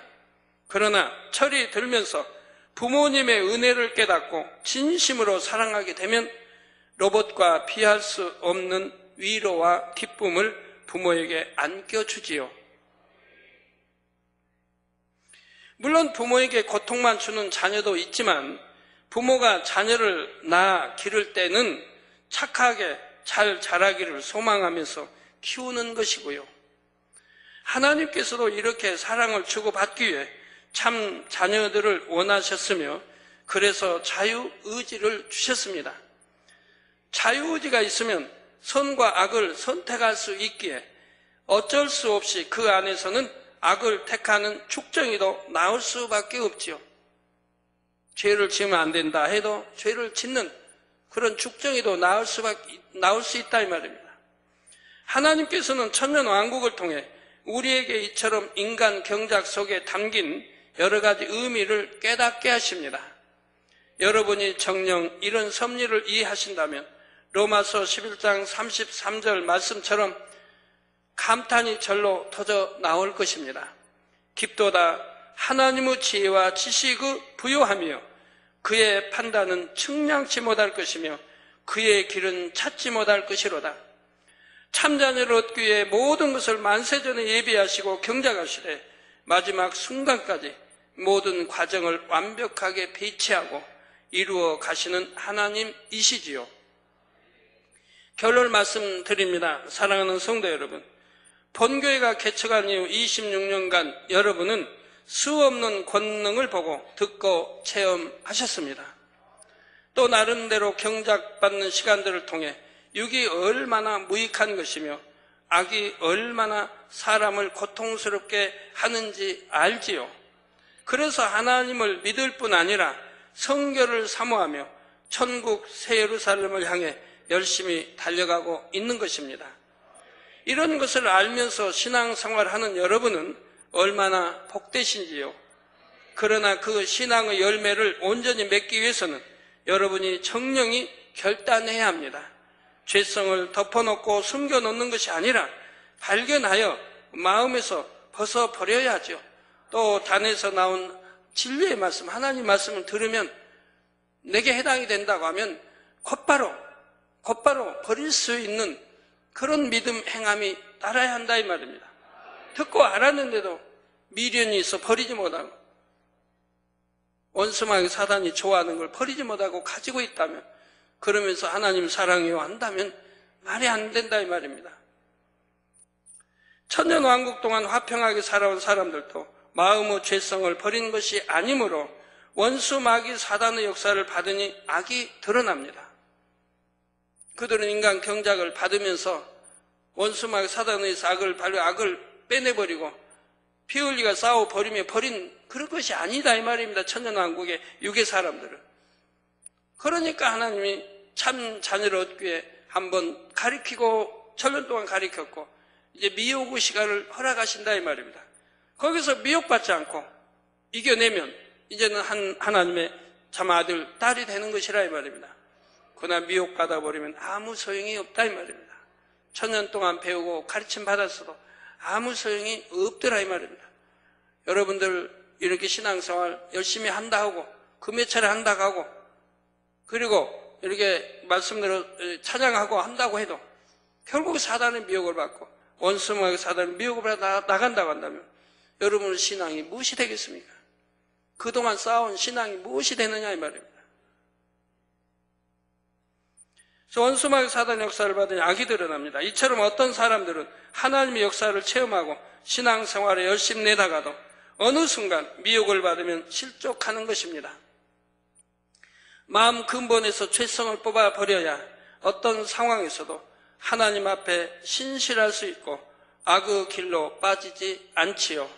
B: 그러나 철이 들면서 부모님의 은혜를 깨닫고 진심으로 사랑하게 되면 로봇과 비할 수 없는 위로와 기쁨을 부모에게 안겨주지요. 물론 부모에게 고통만 주는 자녀도 있지만 부모가 자녀를 낳아 기를 때는 착하게 잘 자라기를 소망하면서 키우는 것이고요. 하나님께서도 이렇게 사랑을 주고받기 위해 참 자녀들을 원하셨으며 그래서 자유의지를 주셨습니다. 자유의지가 있으면 선과 악을 선택할 수 있기에 어쩔 수 없이 그 안에서는 악을 택하는 축정이도 나올 수밖에 없지요. 죄를 지으면 안 된다 해도 죄를 짓는 그런 축정이도 나올 수 있다 이 말입니다. 하나님께서는 천년왕국을 통해 우리에게 이처럼 인간 경작 속에 담긴 여러 가지 의미를 깨닫게 하십니다. 여러분이 정녕 이런 섭리를 이해하신다면 로마서 11장 33절 말씀처럼 감탄이 절로 터져 나올 것입니다. 깊도다 하나님의 지혜와 지식의 부요하며 그의 판단은 측량치 못할 것이며 그의 길은 찾지 못할 것이로다. 참자녀를 얻기 위해 모든 것을 만세전에 예비하시고 경작하시되 마지막 순간까지 모든 과정을 완벽하게 배치하고 이루어 가시는 하나님이시지요. 결론 말씀드립니다. 사랑하는 성도 여러분, 본교회가 개척한 이후 26년간 여러분은 수없는 권능을 보고 듣고 체험하셨습니다. 또 나름대로 경작받는 시간들을 통해 육이 얼마나 무익한 것이며 악이 얼마나 사람을 고통스럽게 하는지 알지요. 그래서 하나님을 믿을 뿐 아니라 성결을 사모하며 천국 새 예루살렘을 향해 열심히 달려가고 있는 것입니다. 이런 것을 알면서 신앙생활하는 여러분은 얼마나 복되신지요. 그러나 그 신앙의 열매를 온전히 맺기 위해서는 여러분이 정령이 결단해야 합니다. 죄성을 덮어놓고 숨겨놓는 것이 아니라 발견하여 마음에서 벗어버려야죠. 또 단에서 나온 진리의 말씀, 하나님 말씀을 들으면 내게 해당이 된다고 하면 곧바로 버릴 수 있는 그런 믿음 행함이 따라야 한다 이 말입니다. 듣고 알았는데도 미련이 있어 버리지 못하고, 원수마귀 사단이 좋아하는 걸 버리지 못하고 가지고 있다면, 그러면서 하나님 사랑해요 한다면 말이 안 된다 이 말입니다. 천년왕국 동안 화평하게 살아온 사람들도 마음의 죄성을 버린 것이 아니므로 원수마귀 사단의 역사를 받으니 악이 드러납니다. 그들은 인간 경작을 받으면서 원수마귀 사단의 악을 빼내버리고 피 흘리가 싸워버리며 버린 그런 것이 아니다 이 말입니다. 천년왕국의 육의 사람들은. 그러니까 하나님이 참 자녀를 얻기 위해 한번 가리키고 천년 동안 가리켰고 이제 미혹의 시간을 허락하신다 이 말입니다. 거기서 미혹받지 않고 이겨내면 이제는 하나님의 참 아들, 딸이 되는 것이라 이 말입니다. 그러나 미혹받아 버리면 아무 소용이 없다 이 말입니다. 천년 동안 배우고 가르침 받았어도 아무 소용이 없더라 이 말입니다. 여러분들 이렇게 신앙생활 열심히 한다 하고 몇 차례 한다 하고 그리고 이렇게 말씀대로 찬양하고 한다고 해도 결국 사단의 미혹을 받고 원수마귀 사단의 미혹을 받아 나간다고 한다면 여러분의 신앙이 무엇이 되겠습니까? 그동안 쌓아온 신앙이 무엇이 되느냐 이 말입니다. 원수마귀 사단의 역사를 받으니 악이 드러납니다. 이처럼 어떤 사람들은 하나님의 역사를 체험하고 신앙생활에 열심히 내다가도 어느 순간 미혹을 받으면 실족하는 것입니다. 마음 근본에서 죄성을 뽑아버려야 어떤 상황에서도 하나님 앞에 신실할 수 있고 악의 길로 빠지지 않지요.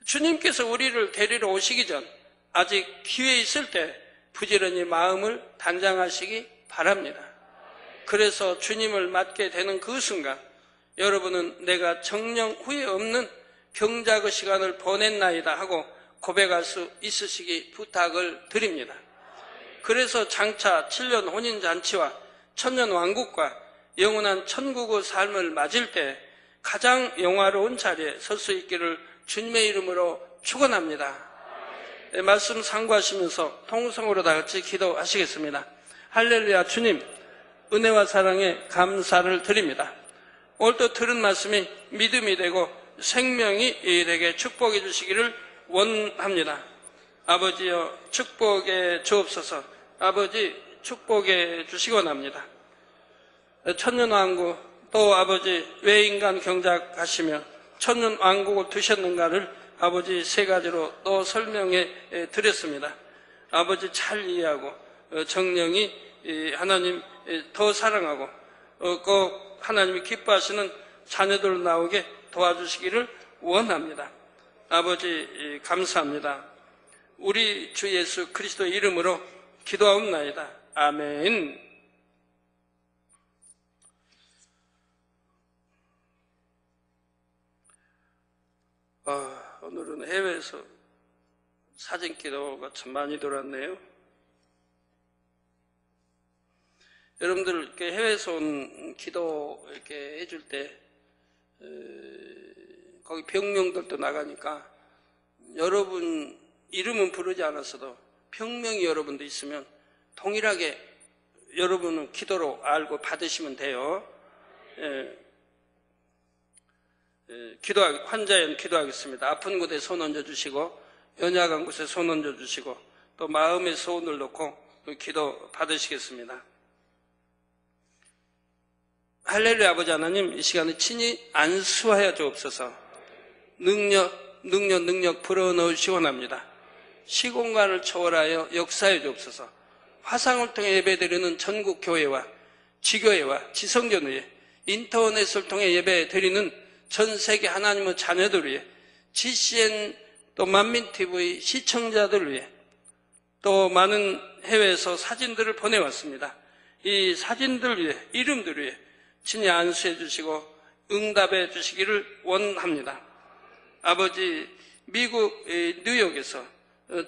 B: 주님께서 우리를 데리러 오시기 전 아직 기회 있을 때 부지런히 마음을 단장하시기 바랍니다. 그래서 주님을 맞게 되는 그 순간 여러분은 내가 정령 후회 없는 경작의 시간을 보냈나이다 하고 고백할 수 있으시기 부탁을 드립니다. 그래서 장차 7년 혼인잔치와 천년왕국과 영원한 천국의 삶을 맞을 때 가장 영화로운 자리에 설 수 있기를 주님의 이름으로 축원합니다. 말씀 상고하시면서 통성으로 다 같이 기도하시겠습니다. 할렐루야. 주님, 은혜와 사랑에 감사를 드립니다. 오늘 또 들은 말씀이 믿음이 되고 생명이 되게 축복해 주시기를 원합니다. 아버지여 축복해 주옵소서. 아버지 축복해 주시기 원합니다. 천년왕국 또 아버지 왜 인간 경작하시며 천년왕국을 두셨는가를 아버지 세 가지로 또 설명해 드렸습니다. 아버지 잘 이해하고 정령이 하나님 더 사랑하고 꼭 하나님이 기뻐하시는 자녀들로 나오게 도와주시기를 원합니다. 아버지 감사합니다. 우리 주 예수 그리스도의 이름으로 기도하옵나이다. 아멘. 오늘은 해외에서 사진 기도가 참 많이 들어왔네요. 여러분들 이렇게 해외에서 온 기도 이렇게 해줄 때 거기 병명들도 나가니까 여러분 이름은 부르지 않았어도 병명이 여러분도 있으면 동일하게 여러분은 기도로 알고 받으시면 돼요. 환자연 기도하겠습니다. 아픈 곳에 손 얹어주시고 연약한 곳에 손 얹어주시고 또 마음에 소원을 놓고 기도 받으시겠습니다. 할렐루야. 아버지 하나님, 이 시간에 친히 안수하여 주옵소서. 능력 불어넣으시기 원합니다. 시공간을 초월하여 역사해 주옵소서. 화상을 통해 예배드리는 전국 교회와 지교회와 지성전의회, 인터넷을 통해 예배드리는 전 세계 하나님의 자녀들 위해, GCN 또 만민TV 시청자들 위해, 또 많은 해외에서 사진들을 보내왔습니다. 이 사진들 위해, 이름들 위해 친히 안수해 주시고 응답해 주시기를 원합니다. 아버지, 미국 뉴욕에서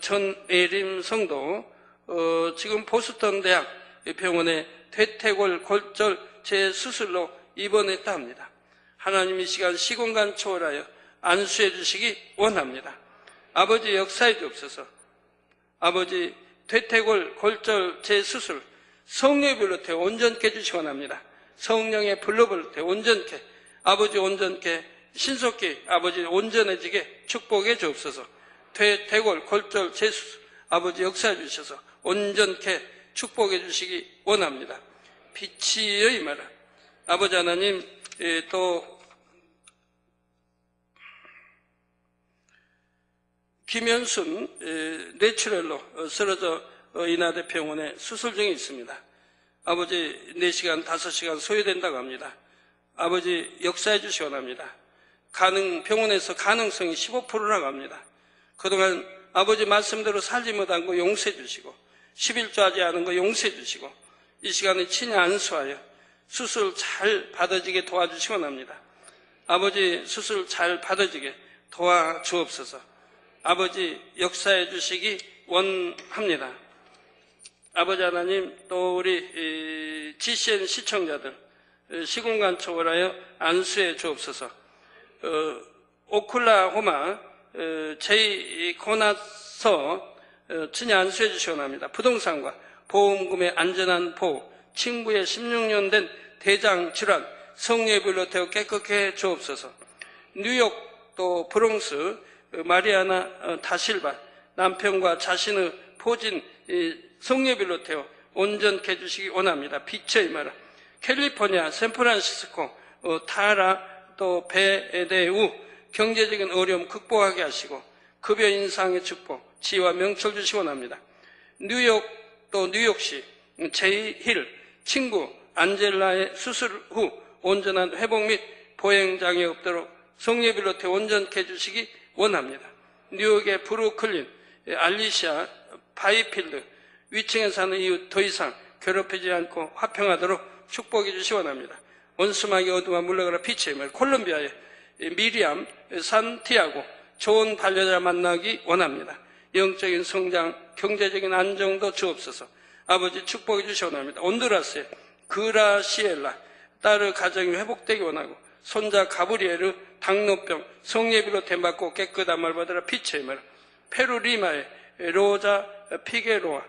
B: 전예림 성도 지금 보스턴 대학 병원에 퇴퇴골 골절 재수술로 입원했다 합니다. 하나님 이 시간 시공간 초월하여 안수해 주시기 원합니다. 아버지 역사해 주옵소서. 아버지 퇴퇴골 골절 재수술 성령의 불로 태 온전케 해주시기 원합니다. 성령의 불로 태 온전케, 아버지 온전케 신속히 아버지 온전해지게 축복해 주옵소서. 퇴골, 골절, 재수술 아버지 역사해 주셔서 온전케 축복해 주시기 원합니다. 빛이의 마라. 아버지 하나님, 또 김현순 뇌출혈로 쓰러져 인하대병원에 수술 중에 있습니다. 아버지 4시간, 5시간 소요된다고 합니다. 아버지 역사해 주시 원합니다. 병원에서 가능성이 15%라고 합니다. 그동안 아버지 말씀대로 살지 못한 거 용서해 주시고 11조하지 않은 거 용서해 주시고 이 시간에 친히 안수하여 수술 잘 받아지게 도와주시 원합니다. 아버지 수술 잘 받아지게 도와주옵소서. 아버지 역사해 주시기 원합니다. 아버지 하나님, 또 우리 GCN 시청자들 시공간 초월하여 안수해 주옵소서. 오클라호마 제2코나서 친히 안수해 주시 원합니다. 부동산과 보험금의 안전한 보호, 친구의 16년 된 대장 질환, 성령의 불로 태워 깨끗게 해 주옵소서. 뉴욕 또 브롱스 마리아나 다실바 남편과 자신의 포진 성령의 불로 태워 온전케 해주시기 원합니다. 빛의 마라. 캘리포니아 샌프란시스코 타라 또 베데우 경제적인 어려움 극복하게 하시고 급여 인상의 축복 지혜와 명철 주시기 원합니다. 뉴욕 또 뉴욕시 제이힐 친구 안젤라의 수술 후 온전한 회복 및 보행장애 없도록 성령의 불로 태워 온전케 해주시기 원합니다. 뉴욕의 브루클린 알리시아 바이필드 위층에 사는 이웃 더 이상 괴롭히지 않고 화평하도록 축복해 주시 원합니다. 원수막이 어두워 물러가라 빛의 말 콜롬비아의 미리암 산티아고 좋은 반려자 만나기 원합니다. 영적인 성장, 경제적인 안정도 주옵소서. 아버지 축복해 주시 원합니다. 온두라스의 그라시엘라 딸의 가정이 회복되기 원하고 손자 가브리엘의 당뇨병 성예비로 됨받고 깨끗한 말 받으라 빛의 말 페루 리마의 로자 피게로아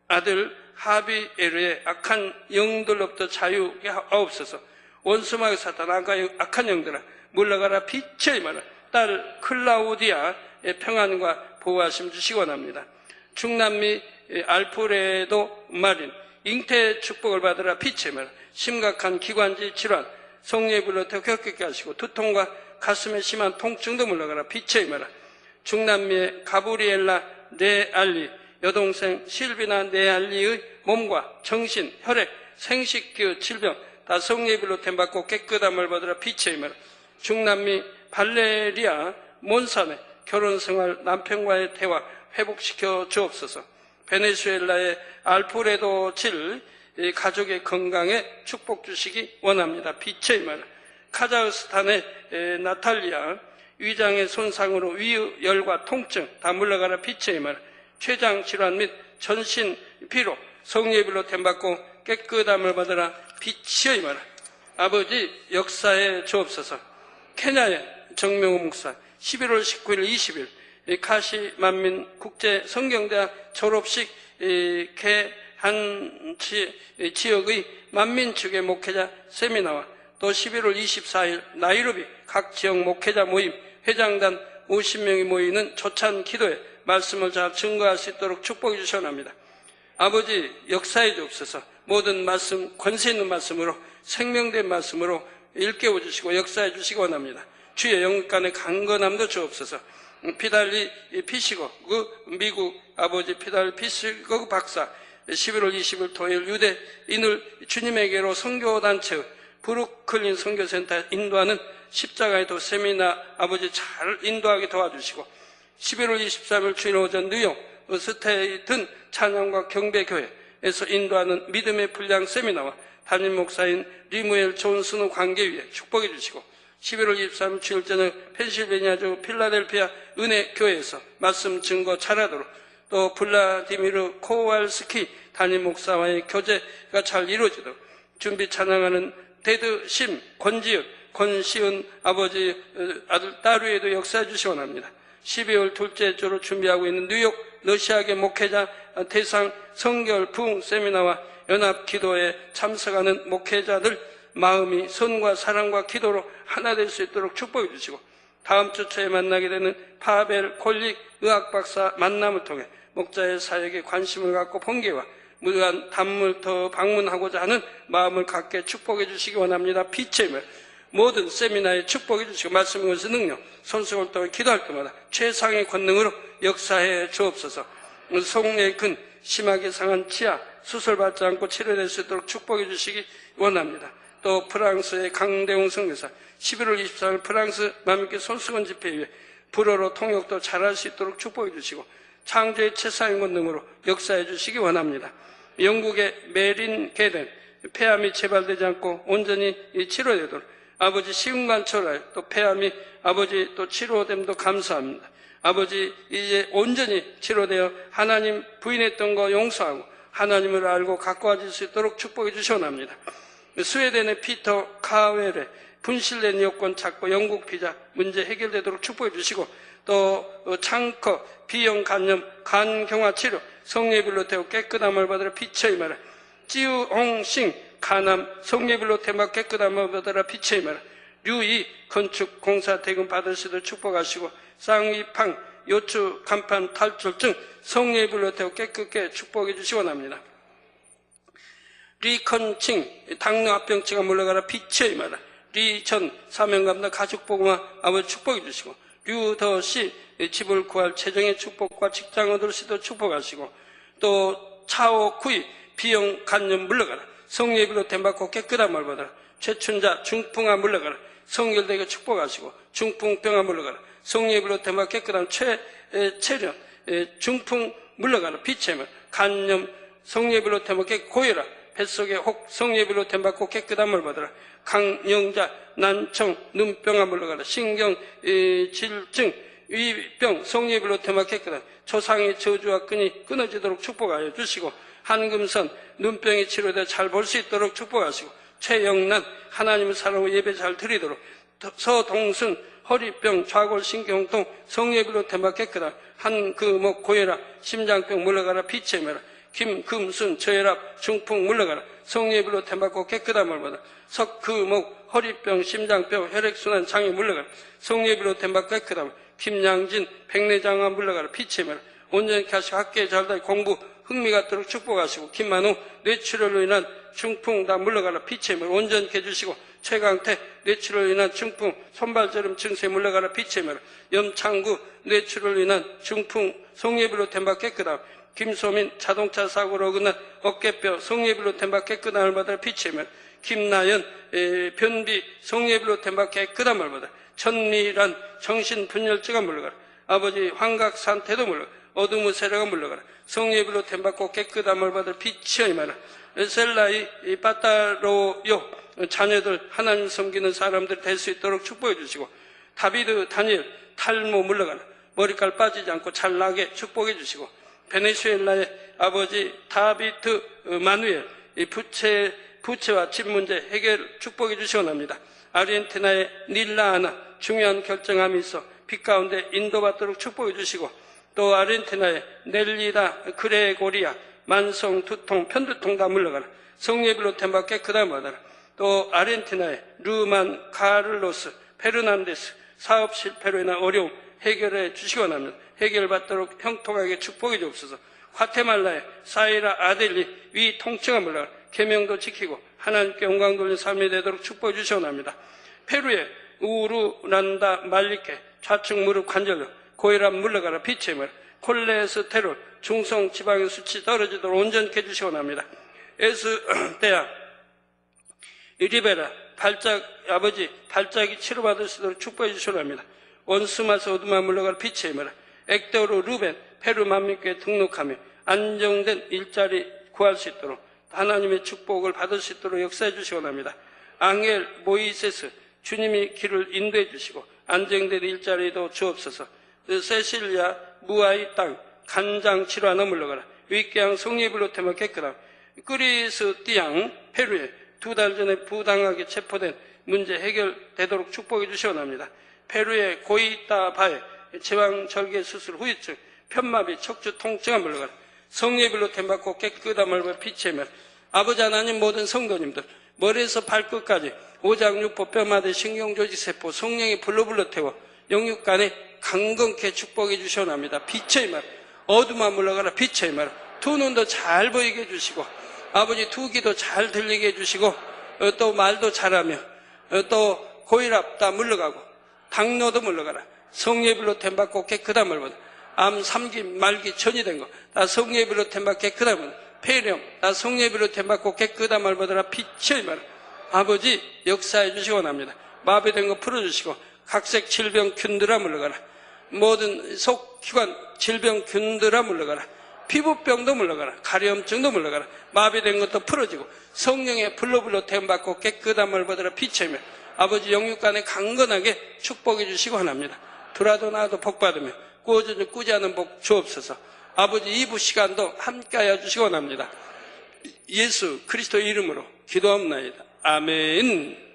B: 아들 하비에르의 악한 영들로부터 자유하게 하옵소서. 원수마귀 사탄 악한 영들아 물러가라 빛의 말을 딸 클라우디아의 평안과 보호하심 주시기 원합니다. 중남미 알프레도 마린 잉태 축복을 받으라 빛의 말 심각한 기관지 질환 성령의 불로 태워 격하게 하시고 두통과 가슴에 심한 통증도 물러가라 빛의 말 중남미의 가브리엘라 네알리 여동생 실비나 네알리의 몸과 정신, 혈액, 생식기의 질병 다 성령의 불로 됨받고 깨끗함을 받으라 빛의 말 중남미 발레리아 몬산의 결혼생활 남편과의 대화 회복시켜 주옵소서. 베네수엘라의 알프레도 질 가족의 건강에 축복 주시기 원합니다. 빛의 말 카자흐스탄의 나탈리아 위장의 손상으로 위열과 통증 다 물러가라 빛의 말 췌장 질환 및 전신 피로 성령의 불로 됨받고 깨끗함을 받으라 빛의 말 아버지 역사에 주옵소서. 케냐의 정명호 목사 11월 19일 20일 카시 만민 국제 성경대학 졸업식 개한 지역의 만민 측의 목회자 세미나와 또 11월 24일 나이로비 각 지역 목회자 모임 회장단 50명이 모이는 조찬 기도에 말씀을 잘 증거할 수 있도록 축복해 주시옵나이다. 아버지 역사해 주옵소서. 모든 말씀 권세 있는 말씀으로 생명된 말씀으로 일깨워 주시고 역사해 주시기 원합니다. 주의 영간의 강건함도 주옵소서. 피달리 피시고 미국 아버지 피달리 피시고 박사 11월 20일 토요일 유대인을 주님에게로 선교단체 브루클린 선교센터에 인도하는 십자가의 도 세미나 아버지 잘 인도하게 도와주시고 11월 23일 주일 오전 뉴욕 스테이튼 찬양과 경배교회에서 인도하는 믿음의 분량 세미나와 담임 목사인 리무엘 존슨의 관계위에 축복해 주시고 11월 23일 주일 저녁 펜실베니아주 필라델피아 은혜교회에서 말씀 증거 잘하도록 또 블라디미르 코왈스키 담임 목사와의 교제가 잘 이루어지도록 준비 찬양하는 데드심 권지은 권시은 아버지 아들 딸위에도 역사해 주시 원합니다. 12월 둘째 주로 준비하고 있는 뉴욕 러시아계 목회자 대상 성결 부흥 세미나와 연합 기도에 참석하는 목회자들 마음이 선과 사랑과 기도로 하나 될 수 있도록 축복해 주시고, 다음 주 초에 만나게 되는 파벨 콜릭 의학박사 만남을 통해 목자의 사역에 관심을 갖고 본계와 무한 단물 더 방문하고자 하는 마음을 갖게 축복해 주시기 원합니다. 빛의 물 모든 세미나에 축복해 주시고, 말씀의 것의 능력, 손수건을 통해 기도할 때마다 최상의 권능으로 역사해 주옵소서. 속내의 근, 심하게 상한 치아, 수술받지 않고 치료될 수 있도록 축복해 주시기 원합니다. 또 프랑스의 강대웅 선교사 11월 24일 프랑스 만민교 손수건 집회에 불어로 통역도 잘할 수 있도록 축복해 주시고, 창조의 최상의 권능으로 역사해 주시기 원합니다. 영국의 메린 게덴 폐암이 재발되지 않고 온전히 치료되도록 아버지 시흥관철하여 또 폐암이 아버지 또 치료됨도 감사합니다. 아버지 이제 온전히 치료되어 하나님 부인했던 거 용서하고 하나님을 알고 가까워질 수 있도록 축복해 주시옵나이다. 스웨덴의 피터 카웰의 분실된 여권 찾고 영국 비자 문제 해결되도록 축복해 주시고, 또 창커 비형 간염 간경화 치료 성례별로 태워 깨끗함을 받으라 빛의 임하라. 찌우홍싱 가남 성례별로 태워 깨끗함을 받으라 빛의 임하라. 류이 건축 공사 대금 받을 수 있도록 축복하시고, 쌍위팡 요추 간판 탈출증 성례별로 태워 깨끗게 축복해 주시기 원합니다. 리컨칭 당뇨합병증가 물러가라 빛의 임하라. 리전 사명감당 가족보고만 아버지 축복해 주시고, 류더씨 집을 구할 재정의 축복과 직장 얻을 수 있도록 축복하시고, 또 차오쿠이 비형 간염 물러가라. 성례비로 댐받고 깨끗함을 받아라. 최춘자 중풍아 물러가라. 성결되게 축복하시고, 중풍병아 물러가라. 성례비로 댐받고 깨끗함 최체련 중풍 물러가라. 빛의 간염 성례비로 댐받고 고여라. 뱃속에 혹 성례비로 댐받고 깨끗함을 받아라. 강영자 난청 눈병아 물러가라. 신경 질증 위병 성례비로 댐받고 깨끗함 조상의 저주와 끈이 끊어지도록 축복하여 주시고, 한금선 눈병이 치료돼 잘 볼 수 있도록 축복하시고, 최영란 하나님을 사랑하고 예배 잘 드리도록, 서동순 허리병 좌골신경통 성례비로 댐받고 깨끗함 한금목 고혈압 심장병 물러가라. 빛의 메라. 김금순 저혈압 중풍 물러가라. 성례비로 댐받고 깨끗함을 받아. 석금목 허리병 심장병 혈액순환 장애 물러가라. 성례비로 댐받고 깨끗함을. 김양진 백내장암 물러가라. 빛의 메라. 온전히 하시고 학교에 잘다 공부 흥미 갖도록 축복하시고, 김만우 뇌출혈로 인한 중풍 다 물러가라. 빛의 메라. 온전히 해주시고, 최강태 뇌출혈로 인한 중풍 손발저림 증세 물러가라. 빛의 메라. 염창구 뇌출혈로 인한 중풍 성례비로 댐받고 깨끗함. 김소민 자동차 사고로 어긋난 어깨뼈 성례비로 댐받고 깨끗함을 받아. 빛의 메라. 김나연 변비 성례비로 댐받고 깨끗함을 받아. 천미란 정신분열증가 물러가라. 아버지 환각산태도 물러가라. 어둠의 세례가 물러가라. 성례비로 댐받고 깨끗함을 받아. 빛의 메라. 셀라이 빠따로요 자녀들 하나님 섬기는 사람들 될 수 있도록 축복해 주시고, 다비드 다니엘 탈모 물러가라. 머리칼 빠지지 않고 잘 나게 축복해 주시고, 베네수엘라의 아버지 다비트 마누엘 부채와 집 문제 해결 축복해 주시옵나이다. 아르헨티나의 닐라아나 중요한 결정함이 있어 빛 가운데 인도받도록 축복해 주시고, 또 아르헨티나의 넬리다 그레고리아 만성 두통 편두통 다 물러가라. 성례비로 댐받고 깨끗함을 받아라. 또 아르헨티나의 루만 카를로스 페르난데스 사업 실패로 인한 어려움 해결해 주시기 원합니다. 해결받도록 형통하게 축복해 주옵소서. 과테말라의 사이라 아델리 위 통증을 물러가라. 계명도 지키고 하나님께 영광 돌리는 삶이 되도록 축복해 주시옵나이다. 페루의 우루란다 말리케 좌측 무릎 관절염 고혈압 물러가라. 빛의 물 콜레스테롤 중성 지방의 수치 떨어지도록 온전히 해주시옵나이다. 에스대야 리베라 아버지 발작이 치료받을 수 있도록 축복해 주시옵나이다. 원스마스 어둠아 물러가라. 빛의 물 액도르 루벤 페루 만민교에 등록하며 안정된 일자리 구할 수 있도록 하나님의 축복을 받을 수 있도록 역사해 주시옵나이다. 앙헬 모이세스 주님이 길을 인도해 주시고 안정된 일자리도 주옵소서. 세실리아 무아이 땅 간장 치료하나 물러가라. 위궤양 성례비로 태워 깨끗함. 크리스티앙 페루에 2달 전에 부당하게 체포된 문제 해결되도록 축복해 주시옵나이다. 페루의 고이타바에 제왕절개 수술 후유증 편마비 척추 통증을 물러가라. 성례비로 댐받고 깨끗함을 받아. 빛의 면 아버지 하나님 모든 성도님들 머리에서 발끝까지 오장육부 뼈마디 신경조직세포 성령이 불러불러 태워 영육간에 강건케 축복해 주시옵나이다. 빛의 말 어둠아 물러가라. 빛의 말 두 눈도 잘 보이게 해주시고 아버지 두 귀도 잘 들리게 해주시고 또 말도 잘하며 또 고혈압 다 물러가고 당뇨도 물러가라. 성령의 불로 템받고 깨끗한 말보다 암 3기 말기 전이 된 거 다 성령의 불로 템받고 깨끗한 말 폐렴 다 성령의 불로 템받고 깨끗한 말보다 빛의 말 아버지 역사해 주시기 원합니다. 마비된 거 풀어주시고 각색 질병 균들아 물러가라. 모든 속기관 질병 균들아 물러가라. 피부병도 물러가라. 가려움증도 물러가라. 마비된 것도 풀어지고 성령의 불로 템받고 깨끗한 말보다 빛의 말 아버지 영육간에 강건하게 축복해 주시기 원합니다. 들어도 나도 복 받으며 꾸지 않은 복 주옵소서. 아버지 이부 시간도 함께하여 주시기 원합니다. 예수 그리스도의 이름으로 기도합니다. 아멘.